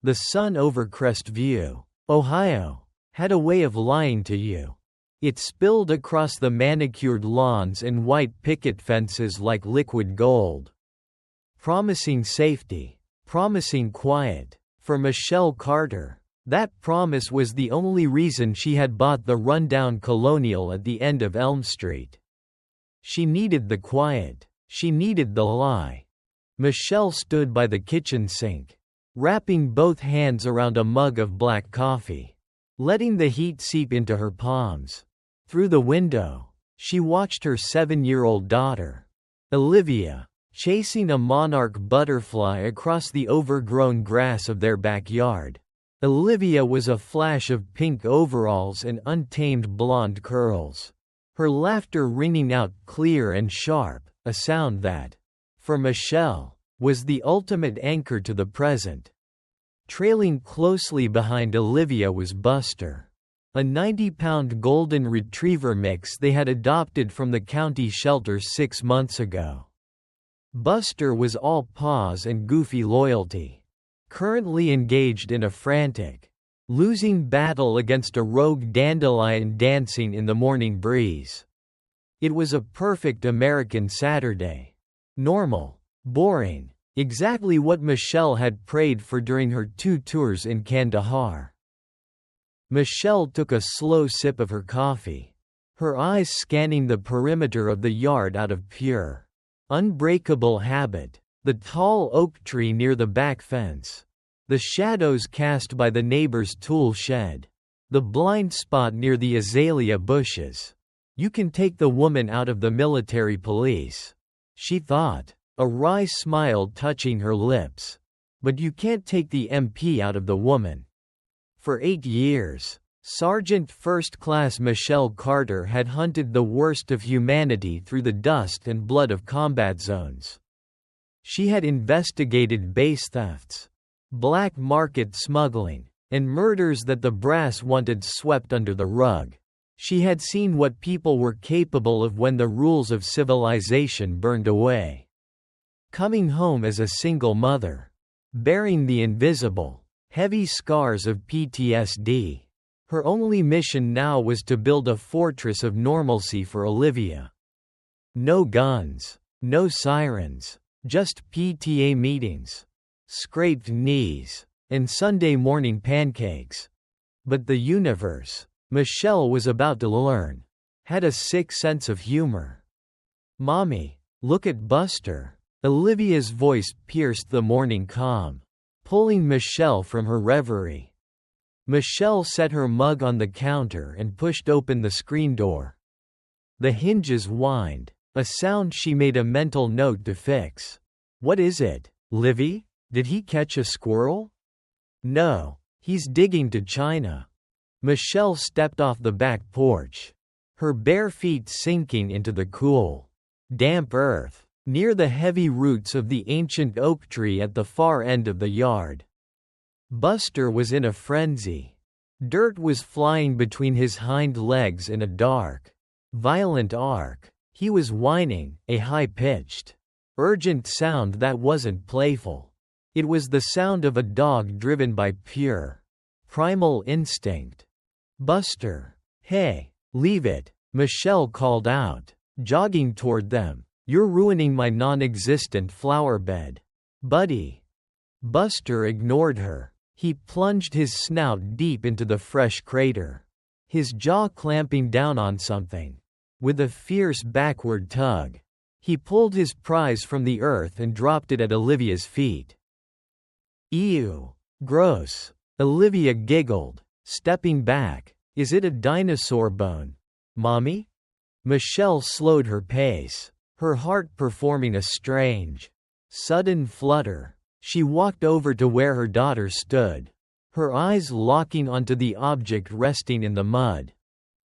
The sun over Crestview, Ohio, had a way of lying to you. It spilled across the manicured lawns and white picket fences like liquid gold. Promising safety, promising quiet. For Michelle Carter, that promise was the only reason she had bought the rundown colonial at the end of Elm Street. She needed the quiet. She needed the lie. Michelle stood by the kitchen sink, wrapping both hands around a mug of black coffee, letting the heat seep into her palms. Through the window, she watched her 7-year-old daughter, Olivia, chasing a monarch butterfly across the overgrown grass of their backyard. Olivia was a flash of pink overalls and untamed blonde curls, her laughter ringing out clear and sharp, a sound that, for Michelle, was the ultimate anchor to the present. Trailing closely behind Olivia was Buster, a 90-pound golden retriever mix they had adopted from the county shelter 6 months ago. Buster was all paws and goofy loyalty, currently engaged in a frantic, losing battle against a rogue dandelion dancing in the morning breeze. It was a perfect American Saturday. Normal, boring, exactly what Michelle had prayed for during her 2 tours in Kandahar. Michelle took a slow sip of her coffee, her eyes scanning the perimeter of the yard out of pure, unbreakable habit. The tall oak tree near the back fence, the shadows cast by the neighbor's tool shed, the blind spot near the azalea bushes. You can take the woman out of the military police, she thought, a wry smile touching her lips. But you can't take the MP out of the woman. For 8 years, Sergeant First Class Michelle Carter had hunted the worst of humanity through the dust and blood of combat zones. She had investigated base thefts, black market smuggling, and murders that the brass wanted swept under the rug. She had seen what people were capable of when the rules of civilization burned away. Coming home as a single mother, bearing the invisible, heavy scars of PTSD, her only mission now was to build a fortress of normalcy for Olivia. No guns, no sirens, just PTA meetings, scraped knees, and Sunday morning pancakes. But the universe, Michelle was about to learn, had a sick sense of humor. "Mommy, look at Buster." Olivia's voice pierced the morning calm, pulling Michelle from her reverie. Michelle set her mug on the counter and pushed open the screen door. The hinges whined, a sound she made a mental note to fix. "What is it, Livy? Did he catch a squirrel?" "No, he's digging to China." Michelle stepped off the back porch, her bare feet sinking into the cool, damp earth, near the heavy roots of the ancient oak tree at the far end of the yard. Buster was in a frenzy. Dirt was flying between his hind legs in a dark, violent arc. He was whining, a high-pitched, urgent sound that wasn't playful. It was the sound of a dog driven by pure, primal instinct. "Buster, hey, leave it," Michelle called out, jogging toward them. "You're ruining my non-existent flower bed, buddy." Buster ignored her. He plunged his snout deep into the fresh crater, his jaw clamping down on something. With a fierce backward tug, he pulled his prize from the earth and dropped it at Olivia's feet. "Ew. Gross." Olivia giggled, stepping back. "Is it a dinosaur bone, Mommy?" Michelle slowed her pace, her heart performing a strange, sudden flutter. She walked over to where her daughter stood, her eyes locking onto the object resting in the mud.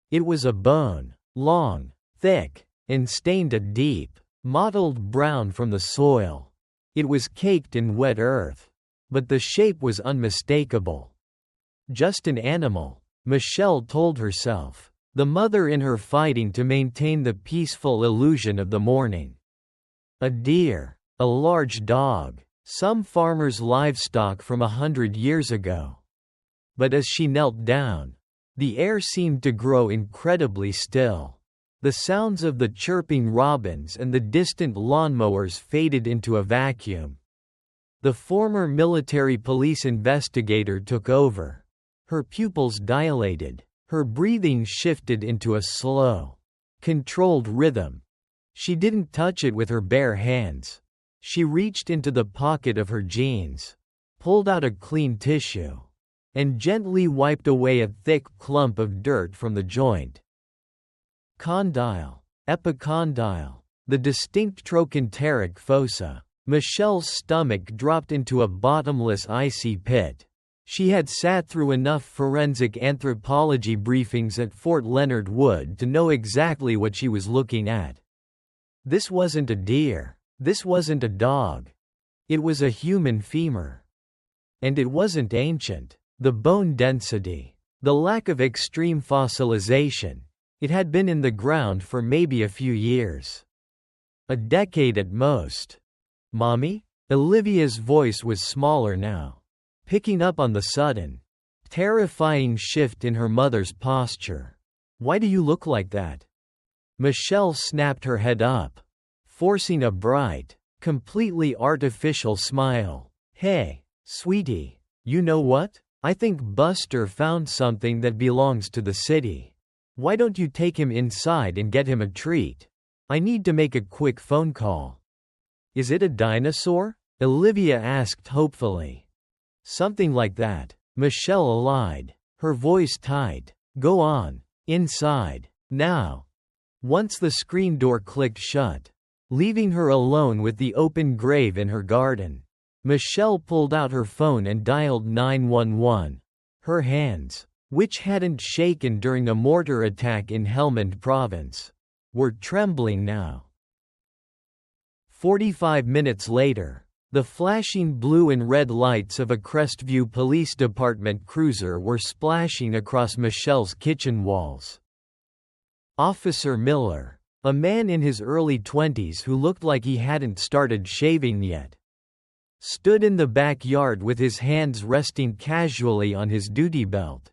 It was a bone, long, thick, and stained a deep, mottled brown from the soil. It was caked in wet earth, but the shape was unmistakable. Just an animal, Michelle told herself, the mother in her fighting to maintain the peaceful illusion of the morning. A deer, a large dog, Some farmer's livestock from 100 years ago. But as she knelt down, the air seemed to grow incredibly still. The sounds of the chirping robins and the distant lawnmowers faded into a vacuum. The former military police investigator took over. Her pupils dilated. Her breathing shifted into a slow, controlled rhythm. She didn't touch it with her bare hands. She reached into the pocket of her jeans, pulled out a clean tissue, and gently wiped away a thick clump of dirt from the joint. Condyle, epicondyle, the distinct trochanteric fossa. Michelle's stomach dropped into a bottomless icy pit. She had sat through enough forensic anthropology briefings at Fort Leonard Wood to know exactly what she was looking at. This wasn't a deer. This wasn't a dog. It was a human femur. And it wasn't ancient. The bone density, the lack of extreme fossilization. It had been in the ground for maybe a few years. A decade at most. "Mommy?" Olivia's voice was smaller now, picking up on the sudden, terrifying shift in her mother's posture. "Why do you look like that?" Michelle snapped her head up, forcing a bright, completely artificial smile. "Hey, sweetie, you know what? I think Buster found something that belongs to the city. Why don't you take him inside and get him a treat? I need to make a quick phone call." "Is it a dinosaur?" Olivia asked hopefully. "Something like that," Michelle lied, her voice tight. "Go on, inside, now." Once the screen door clicked shut, leaving her alone with the open grave in her garden, Michelle pulled out her phone and dialed 911. Her hands, which hadn't shaken during a mortar attack in Helmand Province, were trembling now. 45 minutes later, the flashing blue and red lights of a Crestview Police Department cruiser were splashing across Michelle's kitchen walls. Officer Miller, a man in his early 20s who looked like he hadn't started shaving yet, stood in the backyard with his hands resting casually on his duty belt.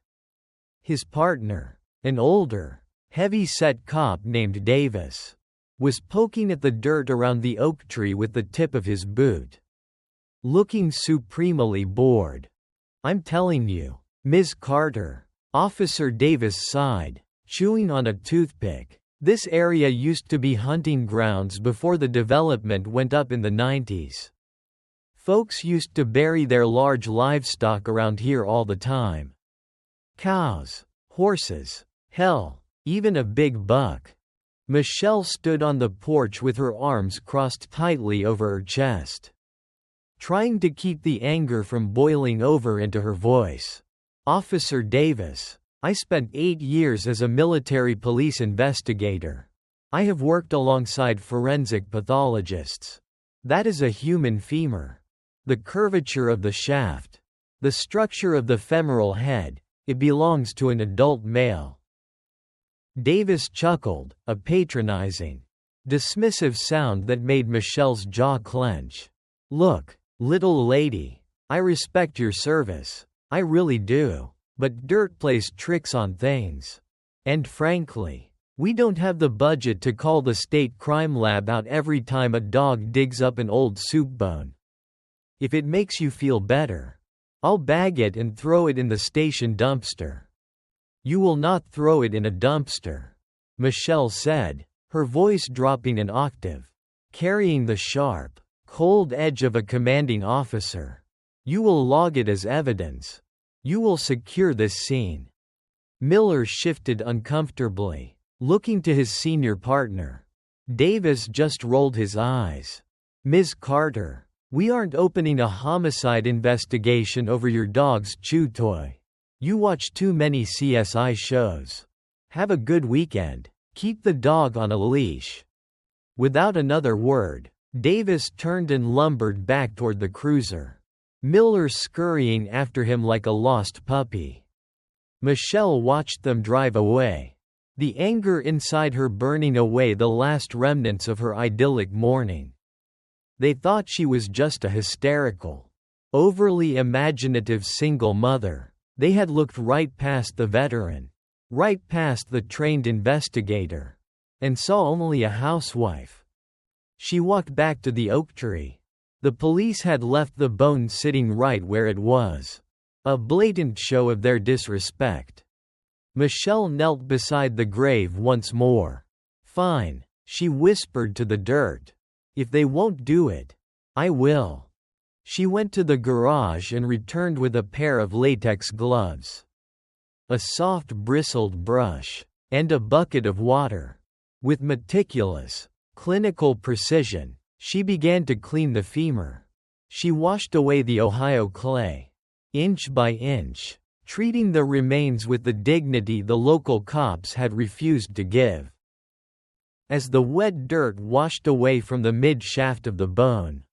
His partner, an older, heavy-set cop named Davis, was poking at the dirt around the oak tree with the tip of his boot, looking supremely bored. "I'm telling you, Ms. Carter," Officer Davis sighed, chewing on a toothpick. "This area used to be hunting grounds before the development went up in the 90s. Folks used to bury their large livestock around here all the time. Cows, horses, hell, even a big buck." Michelle stood on the porch with her arms crossed tightly over her chest, trying to keep the anger from boiling over into her voice. "Officer Davis, I spent 8 years as a military police investigator. I have worked alongside forensic pathologists. That is a human femur. The curvature of the shaft, the structure of the femoral head, it belongs to an adult male." Davis chuckled, a patronizing, dismissive sound that made Michelle's jaw clench. "Look, little lady, I respect your service. I really do. But dirt plays tricks on things. And frankly, we don't have the budget to call the state crime lab out every time a dog digs up an old soup bone. If it makes you feel better, I'll bag it and throw it in the station dumpster." "You will not throw it in a dumpster," Michelle said, her voice dropping an octave, carrying the sharp, cold edge of a commanding officer. "You will log it as evidence. You will secure this scene." Miller shifted uncomfortably, looking to his senior partner. Davis just rolled his eyes. "Ms. Carter, we aren't opening a homicide investigation over your dog's chew toy. You watch too many CSI shows. Have a good weekend. Keep the dog on a leash." Without another word, Davis turned and lumbered back toward the cruiser, Miller scurrying after him like a lost puppy. Michelle watched them drive away, the anger inside her burning away the last remnants of her idyllic morning. They thought she was just a hysterical, overly imaginative single mother. They had looked right past the veteran, right past the trained investigator, and saw only a housewife. She walked back to the oak tree. The police had left the bone sitting right where it was. A blatant show of their disrespect. Michelle knelt beside the grave once more. "Fine," she whispered to the dirt. "If they won't do it, I will." She went to the garage and returned with a pair of latex gloves, a soft bristled brush, and a bucket of water. With meticulous, clinical precision, she began to clean the femur. She washed away the Ohio clay, inch by inch, treating the remains with the dignity the local cops had refused to give. As the wet dirt washed away from the mid-shaft of the bone,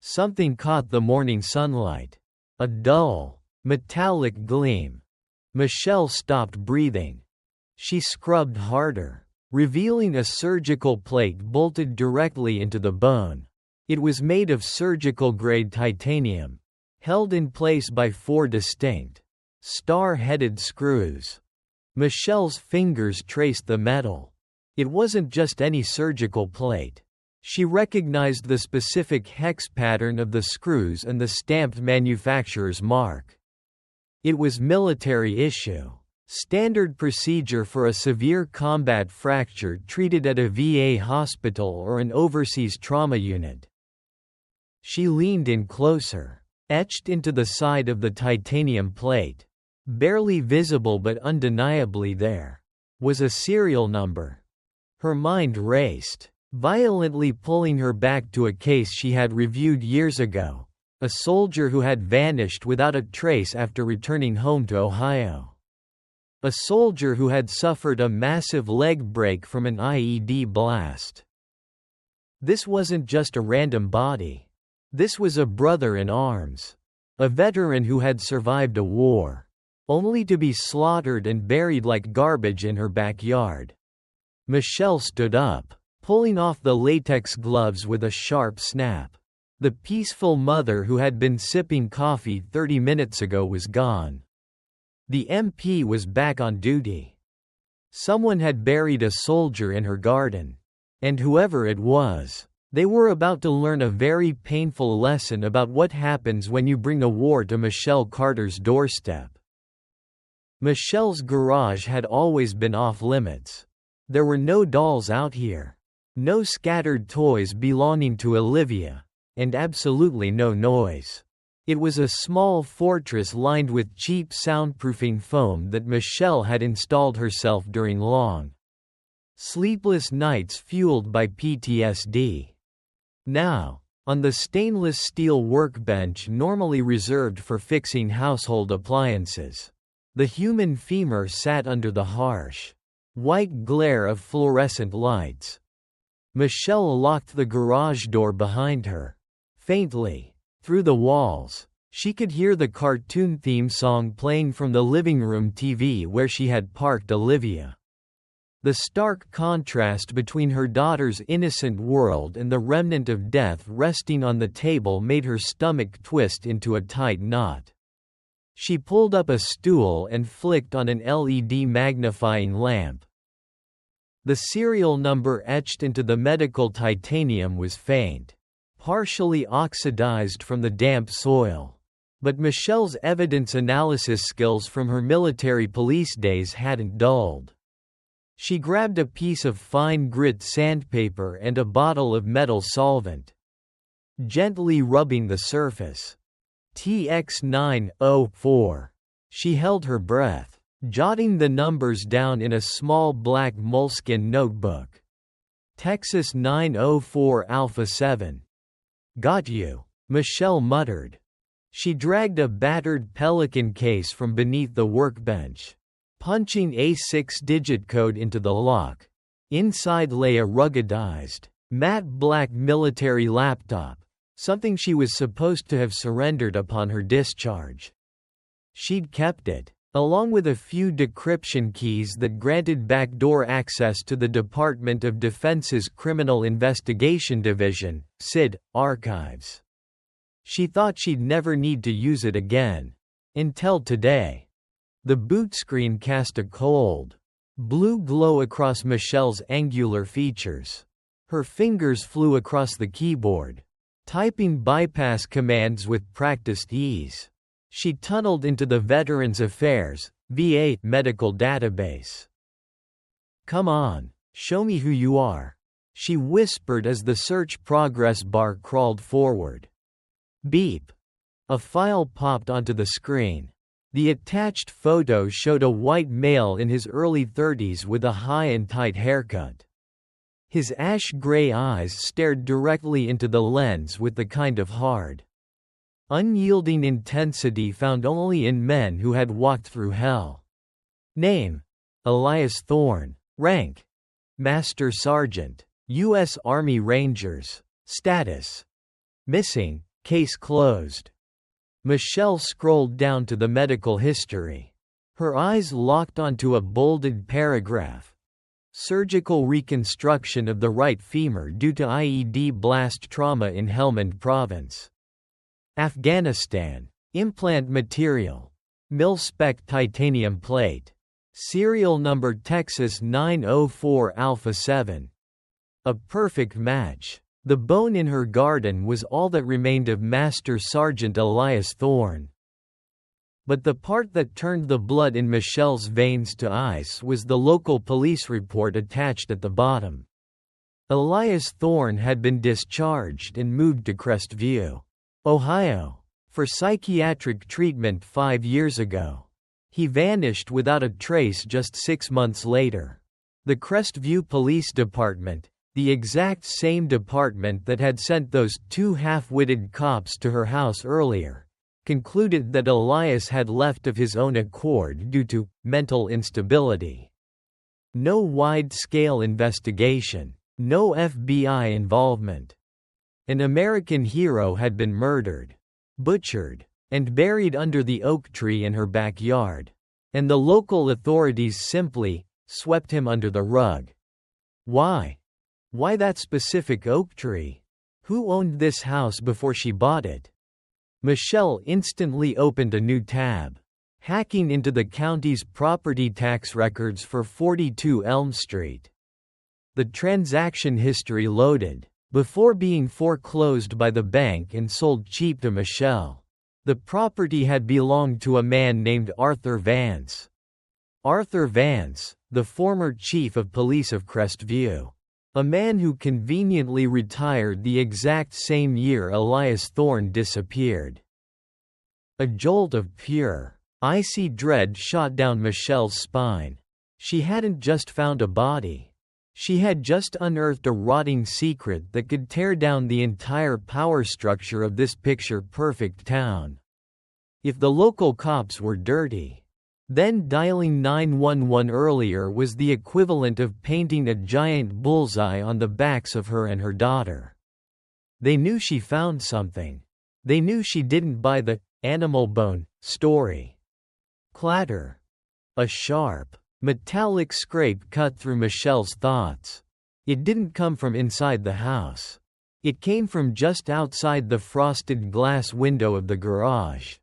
something caught the morning sunlight. A dull, metallic gleam. Michelle stopped breathing. She scrubbed harder, revealing a surgical plate bolted directly into the bone. It was made of surgical-grade titanium, held in place by 4 distinct, star-headed screws. Michelle's fingers traced the metal. It wasn't just any surgical plate. She recognized the specific hex pattern of the screws and the stamped manufacturer's mark. It was military issue. Standard procedure for a severe combat fracture treated at a VA hospital or an overseas trauma unit. She leaned in closer. Etched into the side of the titanium plate, barely visible but undeniably there, was a serial number. Her mind raced, violently pulling her back to a case she had reviewed years ago, a soldier who had vanished without a trace after returning home to Ohio. A soldier who had suffered a massive leg break from an IED blast. This wasn't just a random body. This was a brother in arms. A veteran who had survived a war, only to be slaughtered and buried like garbage in her backyard. Michelle stood up, pulling off the latex gloves with a sharp snap. The peaceful mother who had been sipping coffee 30 minutes ago was gone. The MP was back on duty. Someone had buried a soldier in her garden. And whoever it was, they were about to learn a very painful lesson about what happens when you bring a war to Michelle Carter's doorstep. Michelle's garage had always been off-limits. There were no dolls out here. No scattered toys belonging to Olivia. And absolutely no noise. It was a small fortress lined with cheap soundproofing foam that Michelle had installed herself during long, sleepless nights fueled by PTSD. Now, on the stainless steel workbench normally reserved for fixing household appliances, the human femur sat under the harsh, white glare of fluorescent lights. Michelle locked the garage door behind her. Faintly, through the walls, she could hear the cartoon theme song playing from the living room TV where she had parked Olivia. The stark contrast between her daughter's innocent world and the remnant of death resting on the table made her stomach twist into a tight knot. She pulled up a stool and flicked on an LED magnifying lamp. The serial number etched into the medical titanium was faint, partially oxidized from the damp soil. But Michelle's evidence analysis skills from her military police days hadn't dulled. She grabbed a piece of fine grit sandpaper and a bottle of metal solvent, gently rubbing the surface. TX904. She held her breath, jotting the numbers down in a small black moleskin notebook. Texas 904 Alpha 7. Got you, Michelle muttered. She dragged a battered Pelican case from beneath the workbench, punching a 6-digit code into the lock. Inside lay a ruggedized, matte black military laptop, something she was supposed to have surrendered upon her discharge. She'd kept it, along with a few decryption keys that granted backdoor access to the Department of Defense's Criminal Investigation Division, (CID) archives. She thought she'd never need to use it again. Until today. The boot screen cast a cold, blue glow across Michelle's angular features. Her fingers flew across the keyboard, typing bypass commands with practiced ease. She tunneled into the Veterans Affairs (VA) medical database. "Come on, show me who you are," she whispered as the search progress bar crawled forward. Beep. A file popped onto the screen. The attached photo showed a white male in his early 30s with a high and tight haircut. His ash-gray eyes stared directly into the lens with the kind of hard, unyielding intensity found only in men who had walked through hell. Name: Elias Thorne. Rank: Master Sergeant, U.S. Army Rangers. Status: missing, case closed. Michelle scrolled down to the medical history. Her eyes locked onto a bolded paragraph. Surgical reconstruction of the right femur due to IED blast trauma in Helmand Province. Afghanistan. Implant material: mil-spec titanium plate. Serial number Texas 904 Alpha 7. A perfect match. The bone in her garden was all that remained of Master Sergeant Elias Thorne. But the part that turned the blood in Michelle's veins to ice was the local police report attached at the bottom. Elias Thorne had been discharged and moved to Crestview, Ohio, for psychiatric treatment 5 years ago. He vanished without a trace just 6 months later. The Crestview Police Department, the exact same department that had sent those 2 half-witted cops to her house earlier, concluded that Elias had left of his own accord due to mental instability. No wide-scale investigation, no FBI involvement. An American hero had been murdered, butchered, and buried under the oak tree in her backyard, and the local authorities simply swept him under the rug. Why? Why that specific oak tree? Who owned this house before she bought it? Michelle instantly opened a new tab, hacking into the county's property tax records for 42 Elm Street. The transaction history loaded, before being foreclosed by the bank and sold cheap to Michelle. The property had belonged to a man named Arthur Vance. Arthur Vance, the former chief of police of Crestview. A man who conveniently retired the exact same year Elias Thorne disappeared. A jolt of pure, icy dread shot down Michelle's spine. She hadn't just found a body. She had just unearthed a rotting secret that could tear down the entire power structure of this picture-perfect town. If the local cops were dirty, then dialing 911 earlier was the equivalent of painting a giant bullseye on the backs of her and her daughter. They knew she found something. They knew she didn't buy the animal bone story. Clatter. A sharp, metallic scrape cut through Michelle's thoughts. It didn't come from inside the house. It came from just outside the frosted glass window of the garage.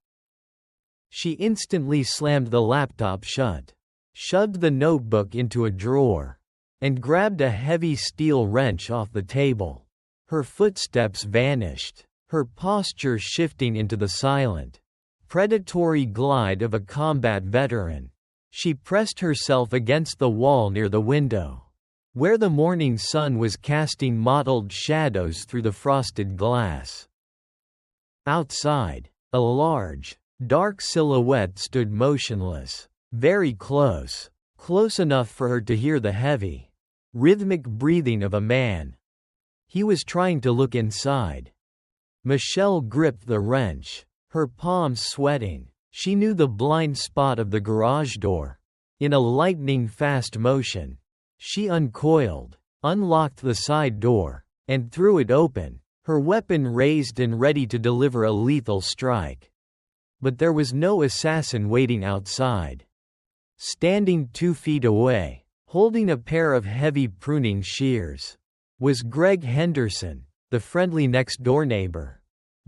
She instantly slammed the laptop shut, shoved the notebook into a drawer, and grabbed a heavy steel wrench off the table. Her footsteps vanished, her posture shifting into the silent, predatory glide of a combat veteran. She pressed herself against the wall near the window, where the morning sun was casting mottled shadows through the frosted glass. Outside, a large, dark silhouette stood motionless, very close, close enough for her to hear the heavy, rhythmic breathing of a man. He was trying to look inside. Michelle gripped the wrench, her palms sweating. She knew the blind spot of the garage door. In a lightning-fast motion, she uncoiled, unlocked the side door, and threw it open, her weapon raised and ready to deliver a lethal strike. But there was no assassin waiting outside. Standing 2 feet away, holding a pair of heavy pruning shears, was Greg Henderson, the friendly next-door neighbor.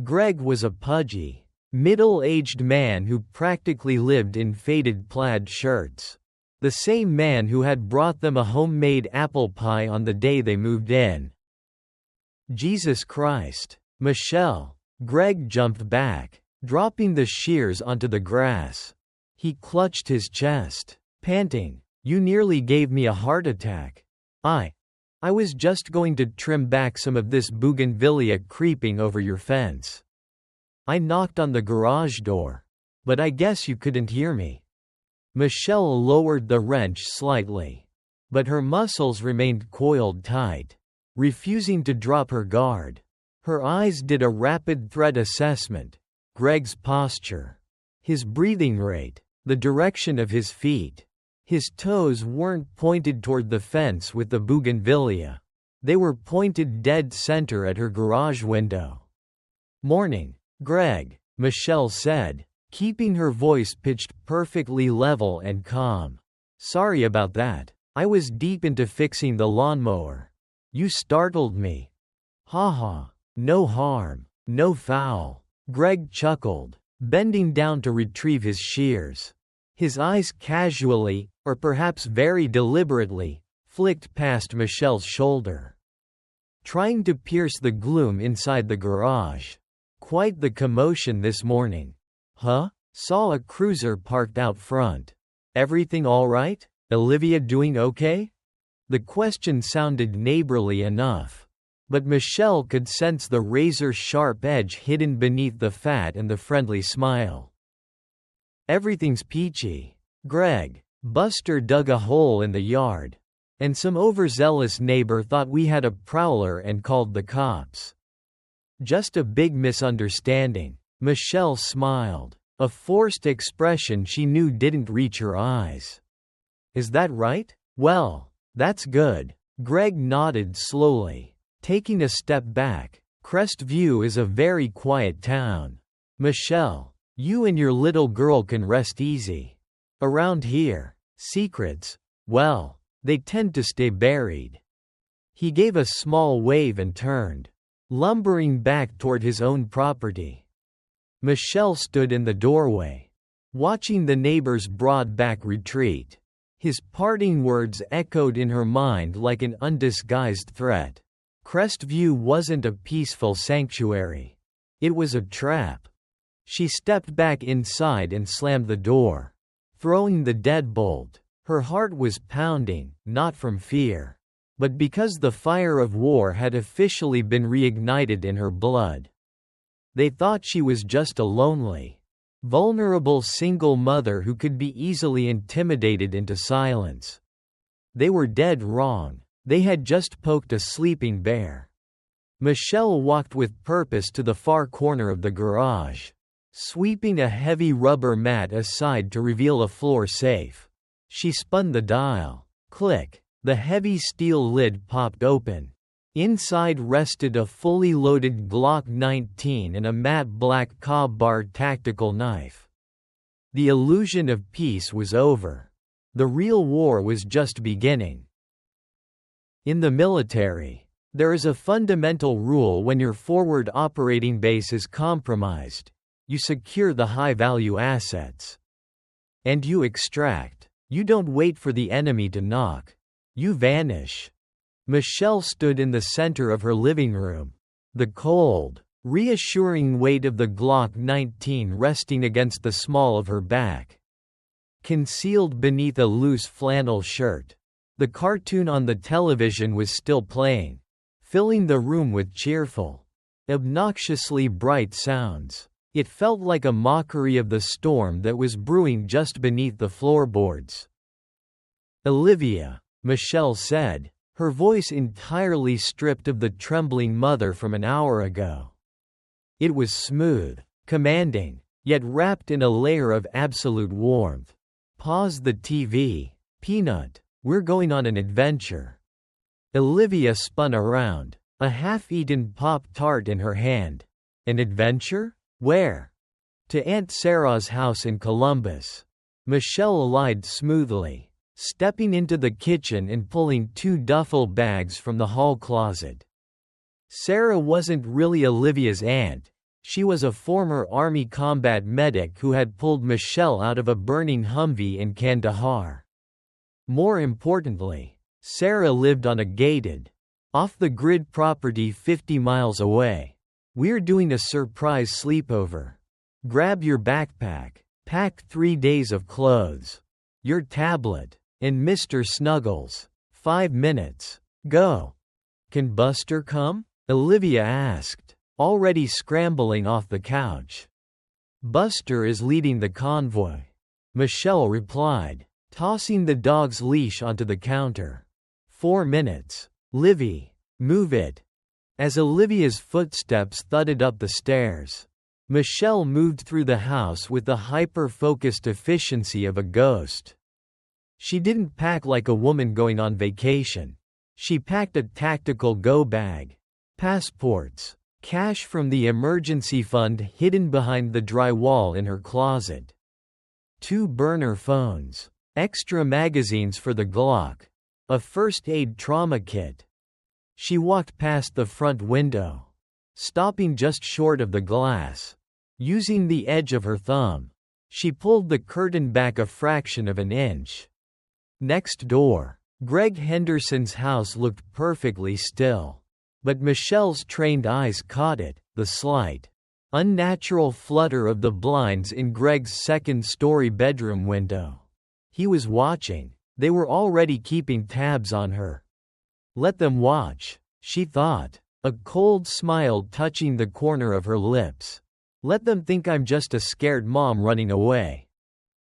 Greg was a pudgy, middle-aged man who practically lived in faded plaid shirts. The same man who had brought them a homemade apple pie on the day they moved in. Jesus Christ, Michelle! Greg jumped back, dropping the shears onto the grass. He clutched his chest, panting, "You nearly gave me a heart attack. I was just going to trim back some of this bougainvillea creeping over your fence. I knocked on the garage door, but I guess you couldn't hear me." Michelle lowered the wrench slightly, but her muscles remained coiled tight, refusing to drop her guard. Her eyes did a rapid threat assessment: Greg's posture, his breathing rate, the direction of his feet. His toes weren't pointed toward the fence with the bougainvillea. They were pointed dead center at her garage window. "Morning, Greg," Michelle said, keeping her voice pitched perfectly level and calm. "Sorry about that. I was deep into fixing the lawnmower. You startled me." "Ha. No harm, no foul," Greg chuckled, bending down to retrieve his shears. His eyes casually, or perhaps very deliberately, flicked past Michelle's shoulder, trying to pierce the gloom inside the garage. "Quite the commotion this morning." "Huh? Saw a cruiser parked out front. Everything all right? Olivia doing okay?" The question sounded neighborly enough, but Michelle could sense the razor-sharp edge hidden beneath the fat and the friendly smile. "Everything's peachy, Greg. Buster dug a hole in the yard, and some overzealous neighbor thought we had a prowler and called the cops. Just a big misunderstanding." Michelle smiled, a forced expression she knew didn't reach her eyes. "Is that right? Well, that's good." Greg nodded slowly, taking a step back. "Crestview is a very quiet town. Michelle, you and your little girl can rest easy. Around here, secrets, well, they tend to stay buried." He gave a small wave and turned, lumbering back toward his own property. Michelle stood in the doorway, watching the neighbor's broad back retreat. His parting words echoed in her mind like an undisguised threat. Crestview wasn't a peaceful sanctuary. It was a trap. She stepped back inside and slammed the door, throwing the deadbolt. Her heart was pounding, not from fear, but because the fire of war had officially been reignited in her blood. They thought she was just a lonely, vulnerable single mother who could be easily intimidated into silence. They were dead wrong. They had just poked a sleeping bear. Michelle walked with purpose to the far corner of the garage, sweeping a heavy rubber mat aside to reveal a floor safe. She spun the dial. Click. The heavy steel lid popped open. Inside rested a fully loaded Glock 19 and a matte black Ka-Bar tactical knife. The illusion of peace was over. The real war was just beginning. In the military, there is a fundamental rule: when your forward operating base is compromised, you secure the high-value assets. And you extract. You don't wait for the enemy to knock. You vanish. Michelle stood in the center of her living room, the cold, reassuring weight of the Glock 19 resting against the small of her back. Concealed beneath a loose flannel shirt, the cartoon on the television was still playing, filling the room with cheerful, obnoxiously bright sounds. It felt like a mockery of the storm that was brewing just beneath the floorboards. "Olivia," Michelle said, her voice entirely stripped of the trembling mother from an hour ago. It was smooth, commanding, yet wrapped in a layer of absolute warmth. "Pause the TV, Peanut. We're going on an adventure." Olivia spun around, a half-eaten Pop-Tart in her hand. "An adventure? Where?" To Aunt Sarah's house in Columbus. Michelle lied smoothly, stepping into the kitchen and pulling 2 duffel bags from the hall closet. Sarah wasn't really Olivia's aunt. She was a former Army combat medic who had pulled Michelle out of a burning Humvee in Kandahar. More importantly, Sarah lived on a gated, off-the-grid property 50 miles away. "We're doing a surprise sleepover. Grab your backpack, pack 3 days of clothes, your tablet, and Mr. Snuggles. 5 minutes. Go." "Can Buster come?" Olivia asked, already scrambling off the couch. "Buster is leading the convoy," Michelle replied, tossing the dog's leash onto the counter. 4 minutes. "Livy, move it." As Olivia's footsteps thudded up the stairs, Michelle moved through the house with the hyper-focused efficiency of a ghost. She didn't pack like a woman going on vacation. She packed a tactical go bag. Passports, cash from the emergency fund hidden behind the drywall in her closet. 2 burner phones, extra magazines for the Glock, a first aid trauma kit. She walked past the front window, stopping just short of the glass. Using the edge of her thumb, she pulled the curtain back a fraction of an inch. Next door, Greg Henderson's house looked perfectly still. But Michelle's trained eyes caught it, the slight, unnatural flutter of the blinds in Greg's second-story bedroom window. He was watching. They were already keeping tabs on her. Let them watch, she thought, a cold smile touching the corner of her lips. Let them think I'm just a scared mom running away.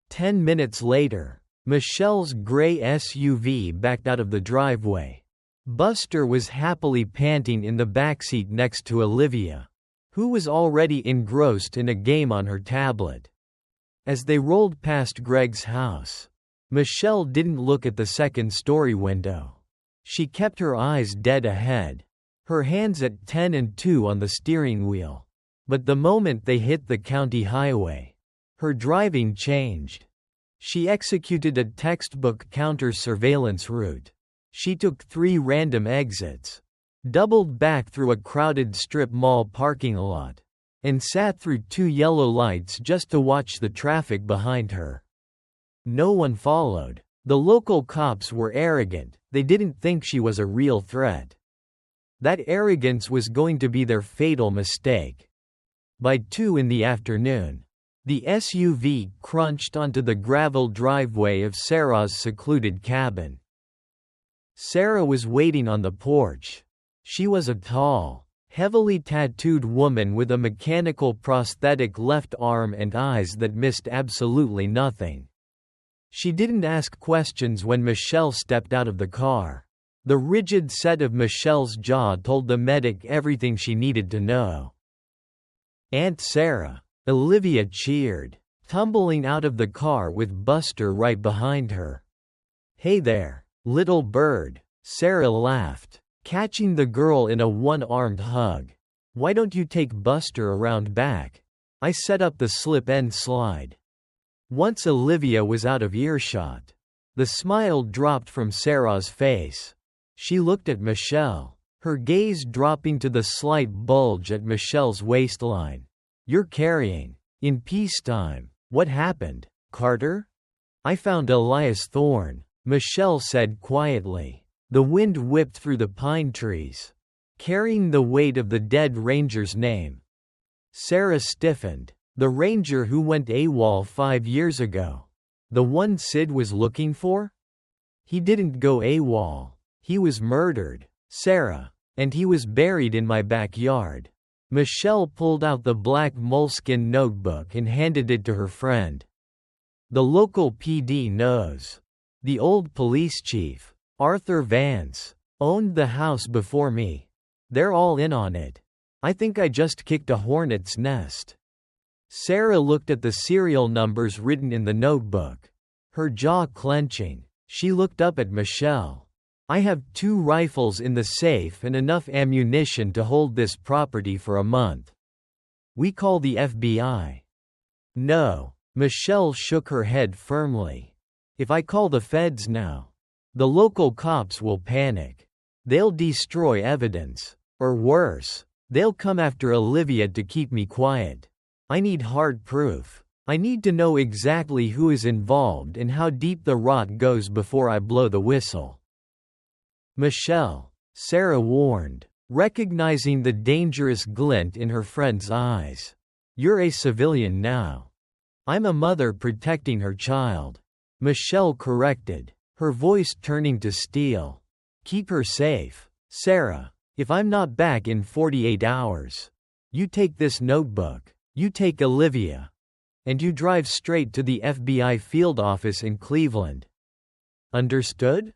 10 minutes later, Michelle's gray SUV backed out of the driveway. Buster was happily panting in the backseat next to Olivia, who was already engrossed in a game on her tablet. As they rolled past Greg's house, Michelle didn't look at the second-story window. She kept her eyes dead ahead, her hands at 10 and 2 on the steering wheel. But the moment they hit the county highway, her driving changed. She executed a textbook counter-surveillance route. She took 3 random exits, doubled back through a crowded strip mall parking lot, and sat through 2 yellow lights just to watch the traffic behind her. No one followed. The local cops were arrogant. They didn't think she was a real threat. That arrogance was going to be their fatal mistake. By 2 in the afternoon, the SUV crunched onto the gravel driveway of Sarah's secluded cabin. Sarah was waiting on the porch. She was a tall, heavily tattooed woman with a mechanical prosthetic left arm and eyes that missed absolutely nothing. She didn't ask questions when Michelle stepped out of the car. The rigid set of Michelle's jaw told the medic everything she needed to know. "Aunt Sarah," Olivia cheered, tumbling out of the car with Buster right behind her. "Hey there, little bird," Sarah laughed, catching the girl in a one-armed hug. "Why don't you take Buster around back? I set up the slip-end slide." Once Olivia was out of earshot, the smile dropped from Sarah's face. She looked at Michelle, her gaze dropping to the slight bulge at Michelle's waistline. "You're carrying. In peacetime. What happened, Carter?" "I found Elias Thorne," Michelle said quietly. The wind whipped through the pine trees, carrying the weight of the dead ranger's name. Sarah stiffened. "The ranger who went AWOL 5 years ago? The one Sid was looking for?" "He didn't go AWOL. He was murdered, Sarah, and he was buried in my backyard." Michelle pulled out the black moleskin notebook and handed it to her friend. "The local PD knows. The old police chief, Arthur Vance, owned the house before me. They're all in on it. I think I just kicked a hornet's nest." Sarah looked at the serial numbers written in the notebook, her jaw clenching. She looked up at Michelle. "I have 2 rifles in the safe and enough ammunition to hold this property for a month. We call the FBI." No. Michelle shook her head firmly. If I call the feds now, the local cops will panic. They'll destroy evidence. Or worse, they'll come after Olivia to keep me quiet. I need hard proof. I need to know exactly who is involved and how deep the rot goes before I blow the whistle. Michelle, Sarah warned, recognizing the dangerous glint in her friend's eyes. You're a civilian now. I'm a mother protecting her child. Michelle corrected, her voice turning to steel. Keep her safe, Sarah. If I'm not back in 48 hours, you take this notebook, you take Olivia, and you drive straight to the FBI field office in Cleveland. Understood?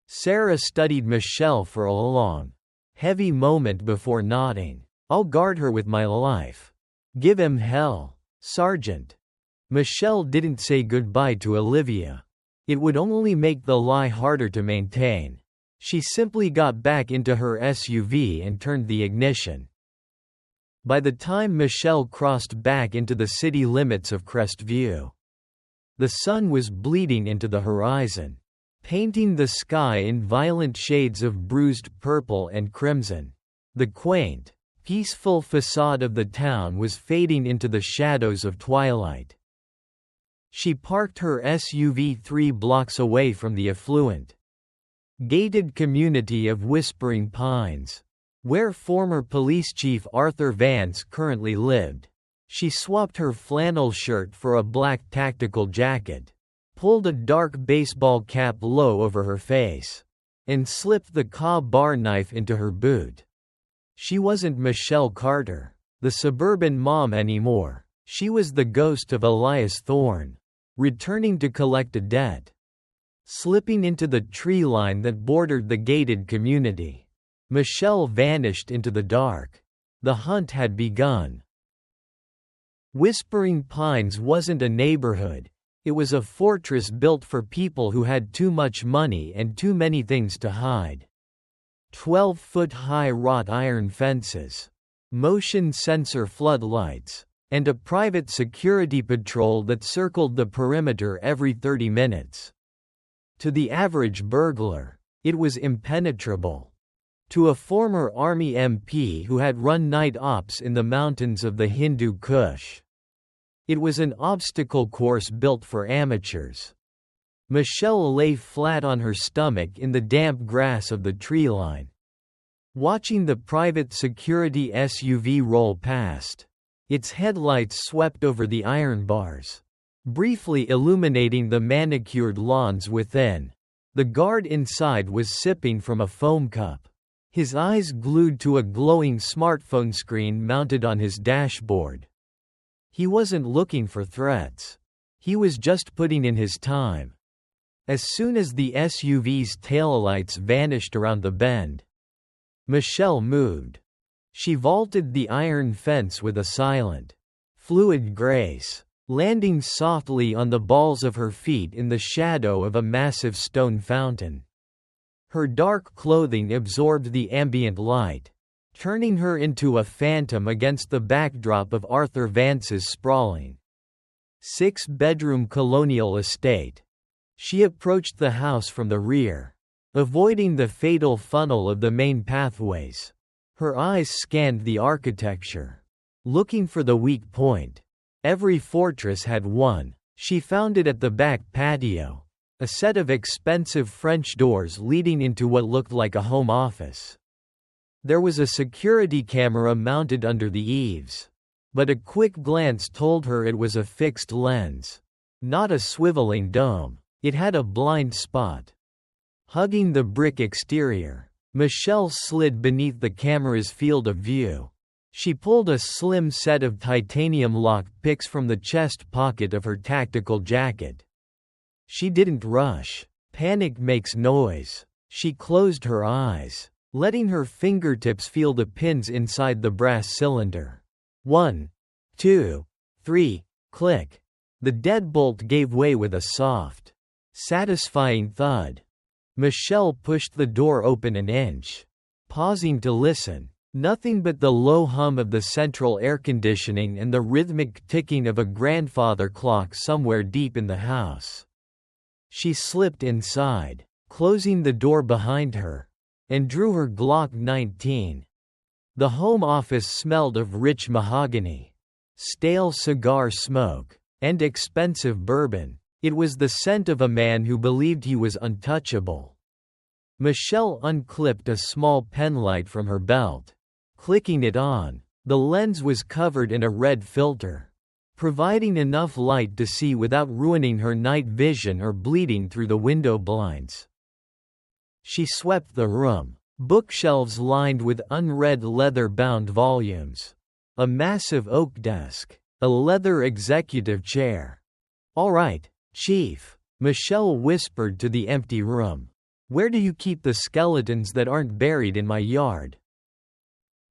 Sarah studied Michelle for a long, heavy moment before nodding. I'll guard her with my life. Give him hell, Sergeant. Michelle didn't say goodbye to Olivia. It would only make the lie harder to maintain. She simply got back into her SUV and turned the ignition. By the time Michelle crossed back into the city limits of Crestview, the sun was bleeding into the horizon, painting the sky in violent shades of bruised purple and crimson. The quaint, peaceful facade of the town was fading into the shadows of twilight. She parked her SUV 3 blocks away from the affluent, gated community of Whispering Pines, where former police chief Arthur Vance currently lived. She swapped her flannel shirt for a black tactical jacket, pulled a dark baseball cap low over her face, and slipped the Cobb bar knife into her boot. She wasn't Michelle Carter, the suburban mom anymore. She was the ghost of Elias Thorne, returning to collect a debt. Slipping into the tree line that bordered the gated community, Michelle vanished into the dark. The hunt had begun. Whispering Pines wasn't a neighborhood, it was a fortress built for people who had too much money and too many things to hide. 12-foot-high wrought iron fences, motion sensor floodlights, and a private security patrol that circled the perimeter every 30 minutes. To the average burglar, it was impenetrable. To a former Army MP who had run night ops in the mountains of the Hindu Kush, it was an obstacle course built for amateurs. Michelle lay flat on her stomach in the damp grass of the tree line, watching the private security SUV roll past. Its headlights swept over the iron bars, briefly illuminating the manicured lawns within. The guard inside was sipping from a foam cup, his eyes glued to a glowing smartphone screen mounted on his dashboard. He wasn't looking for threats. He was just putting in his time. As soon as the SUV's taillights vanished around the bend, Michelle moved. She vaulted the iron fence with a silent, fluid grace, landing softly on the balls of her feet in the shadow of a massive stone fountain. Her dark clothing absorbed the ambient light, turning her into a phantom against the backdrop of Arthur Vance's sprawling 6-bedroom colonial estate. She approached the house from the rear, avoiding the fatal funnel of the main pathways. Her eyes scanned the architecture, looking for the weak point. Every fortress had one. She found it at the back patio, a set of expensive French doors leading into what looked like a home office. There was a security camera mounted under the eaves, but a quick glance told her it was a fixed lens, not a swiveling dome. It had a blind spot. Hugging the brick exterior, Michelle slid beneath the camera's field of view. She pulled a slim set of titanium lock picks from the chest pocket of her tactical jacket. She didn't rush. Panic makes noise. She closed her eyes, letting her fingertips feel the pins inside the brass cylinder. 1, 2, 3, click. The deadbolt gave way with a soft, satisfying thud. Michelle pushed the door open an inch, pausing to listen. Nothing but the low hum of the central air conditioning and the rhythmic ticking of a grandfather clock somewhere deep in the house. She slipped inside, closing the door behind her, and drew her Glock 19. The home office smelled of rich mahogany, stale cigar smoke, and expensive bourbon. It was the scent of a man who believed he was untouchable. Michelle unclipped a small penlight from her belt. Clicking it on, the lens was covered in a red filter, providing enough light to see without ruining her night vision or bleeding through the window blinds. She swept the room. Bookshelves lined with unread leather-bound volumes. A massive oak desk. A leather executive chair. "All right, Chief," Michelle whispered to the empty room. "Where do you keep the skeletons that aren't buried in my yard?"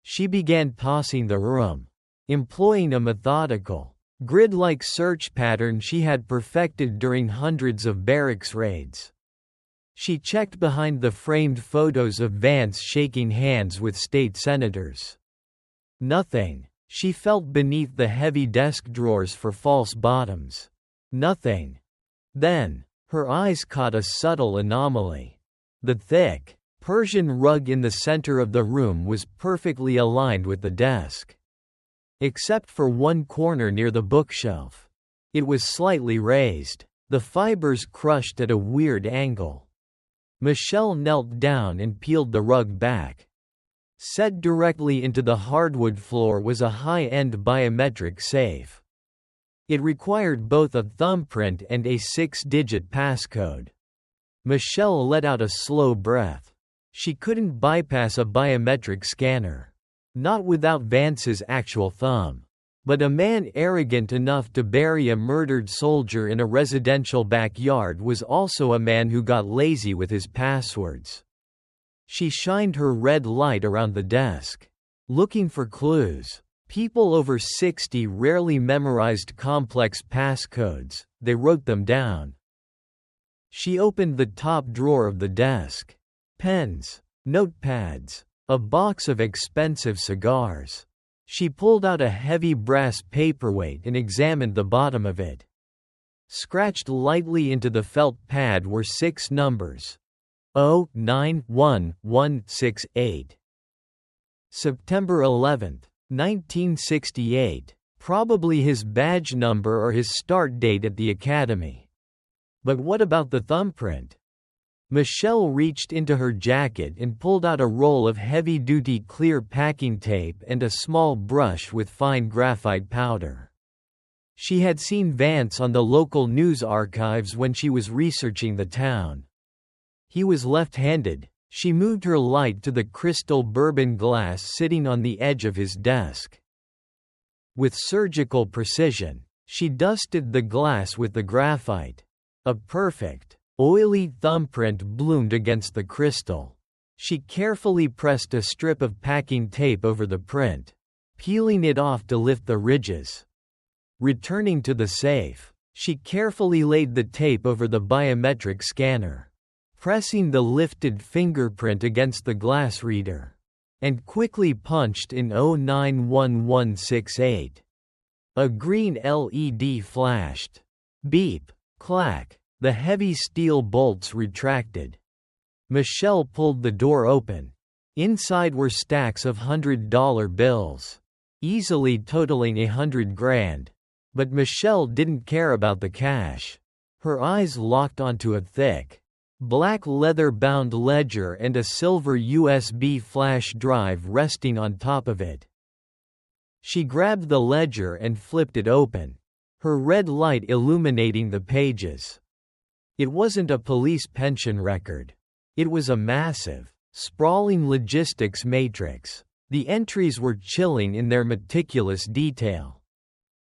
She began tossing the room, employing a methodical, grid-like search pattern she had perfected during hundreds of barracks raids. She checked behind the framed photos of Vance shaking hands with state senators. Nothing. She felt beneath the heavy desk drawers for false bottoms. Nothing. Then, her eyes caught a subtle anomaly. The thick, Persian rug in the center of the room was perfectly aligned with the desk. Except for one corner near the bookshelf. It was slightly raised, the fibers crushed at a weird angle. Michelle knelt down and peeled the rug back. Set directly into the hardwood floor was a high-end biometric safe. It required both a thumbprint and a 6-digit passcode. Michelle let out a slow breath. She couldn't bypass a biometric scanner. Not without Vance's actual thumb. But a man arrogant enough to bury a murdered soldier in a residential backyard was also a man who got lazy with his passwords. She shined her red light around the desk, looking for clues. People over 60 rarely memorized complex passcodes, they wrote them down. She opened the top drawer of the desk. Pens, notepads, a box of expensive cigars. She pulled out a heavy brass paperweight and examined the bottom of it. Scratched lightly into the felt pad were 6 numbers. 091168. September 11, 1968. Probably his badge number or his start date at the academy. But what about the thumbprint? Michelle reached into her jacket and pulled out a roll of heavy-duty clear packing tape and a small brush with fine graphite powder. She had seen Vance on the local news archives when she was researching the town. He was left-handed. She moved her light to the crystal bourbon glass sitting on the edge of his desk. With surgical precision, she dusted the glass with the graphite. A perfect, oily thumbprint bloomed against the crystal. She carefully pressed a strip of packing tape over the print, peeling it off to lift the ridges. Returning to the safe, she carefully laid the tape over the biometric scanner, pressing the lifted fingerprint against the glass reader, and quickly punched in 091168. A green LED flashed. Beep, clack. The heavy steel bolts retracted. Michelle pulled the door open. Inside were stacks of $100 bills, easily totaling $100,000. But Michelle didn't care about the cash. Her eyes locked onto a thick, black leather-bound ledger and a silver USB flash drive resting on top of it. She grabbed the ledger and flipped it open, her red light illuminating the pages. It wasn't a police pension record. It was a massive, sprawling logistics matrix. The entries were chilling in their meticulous detail.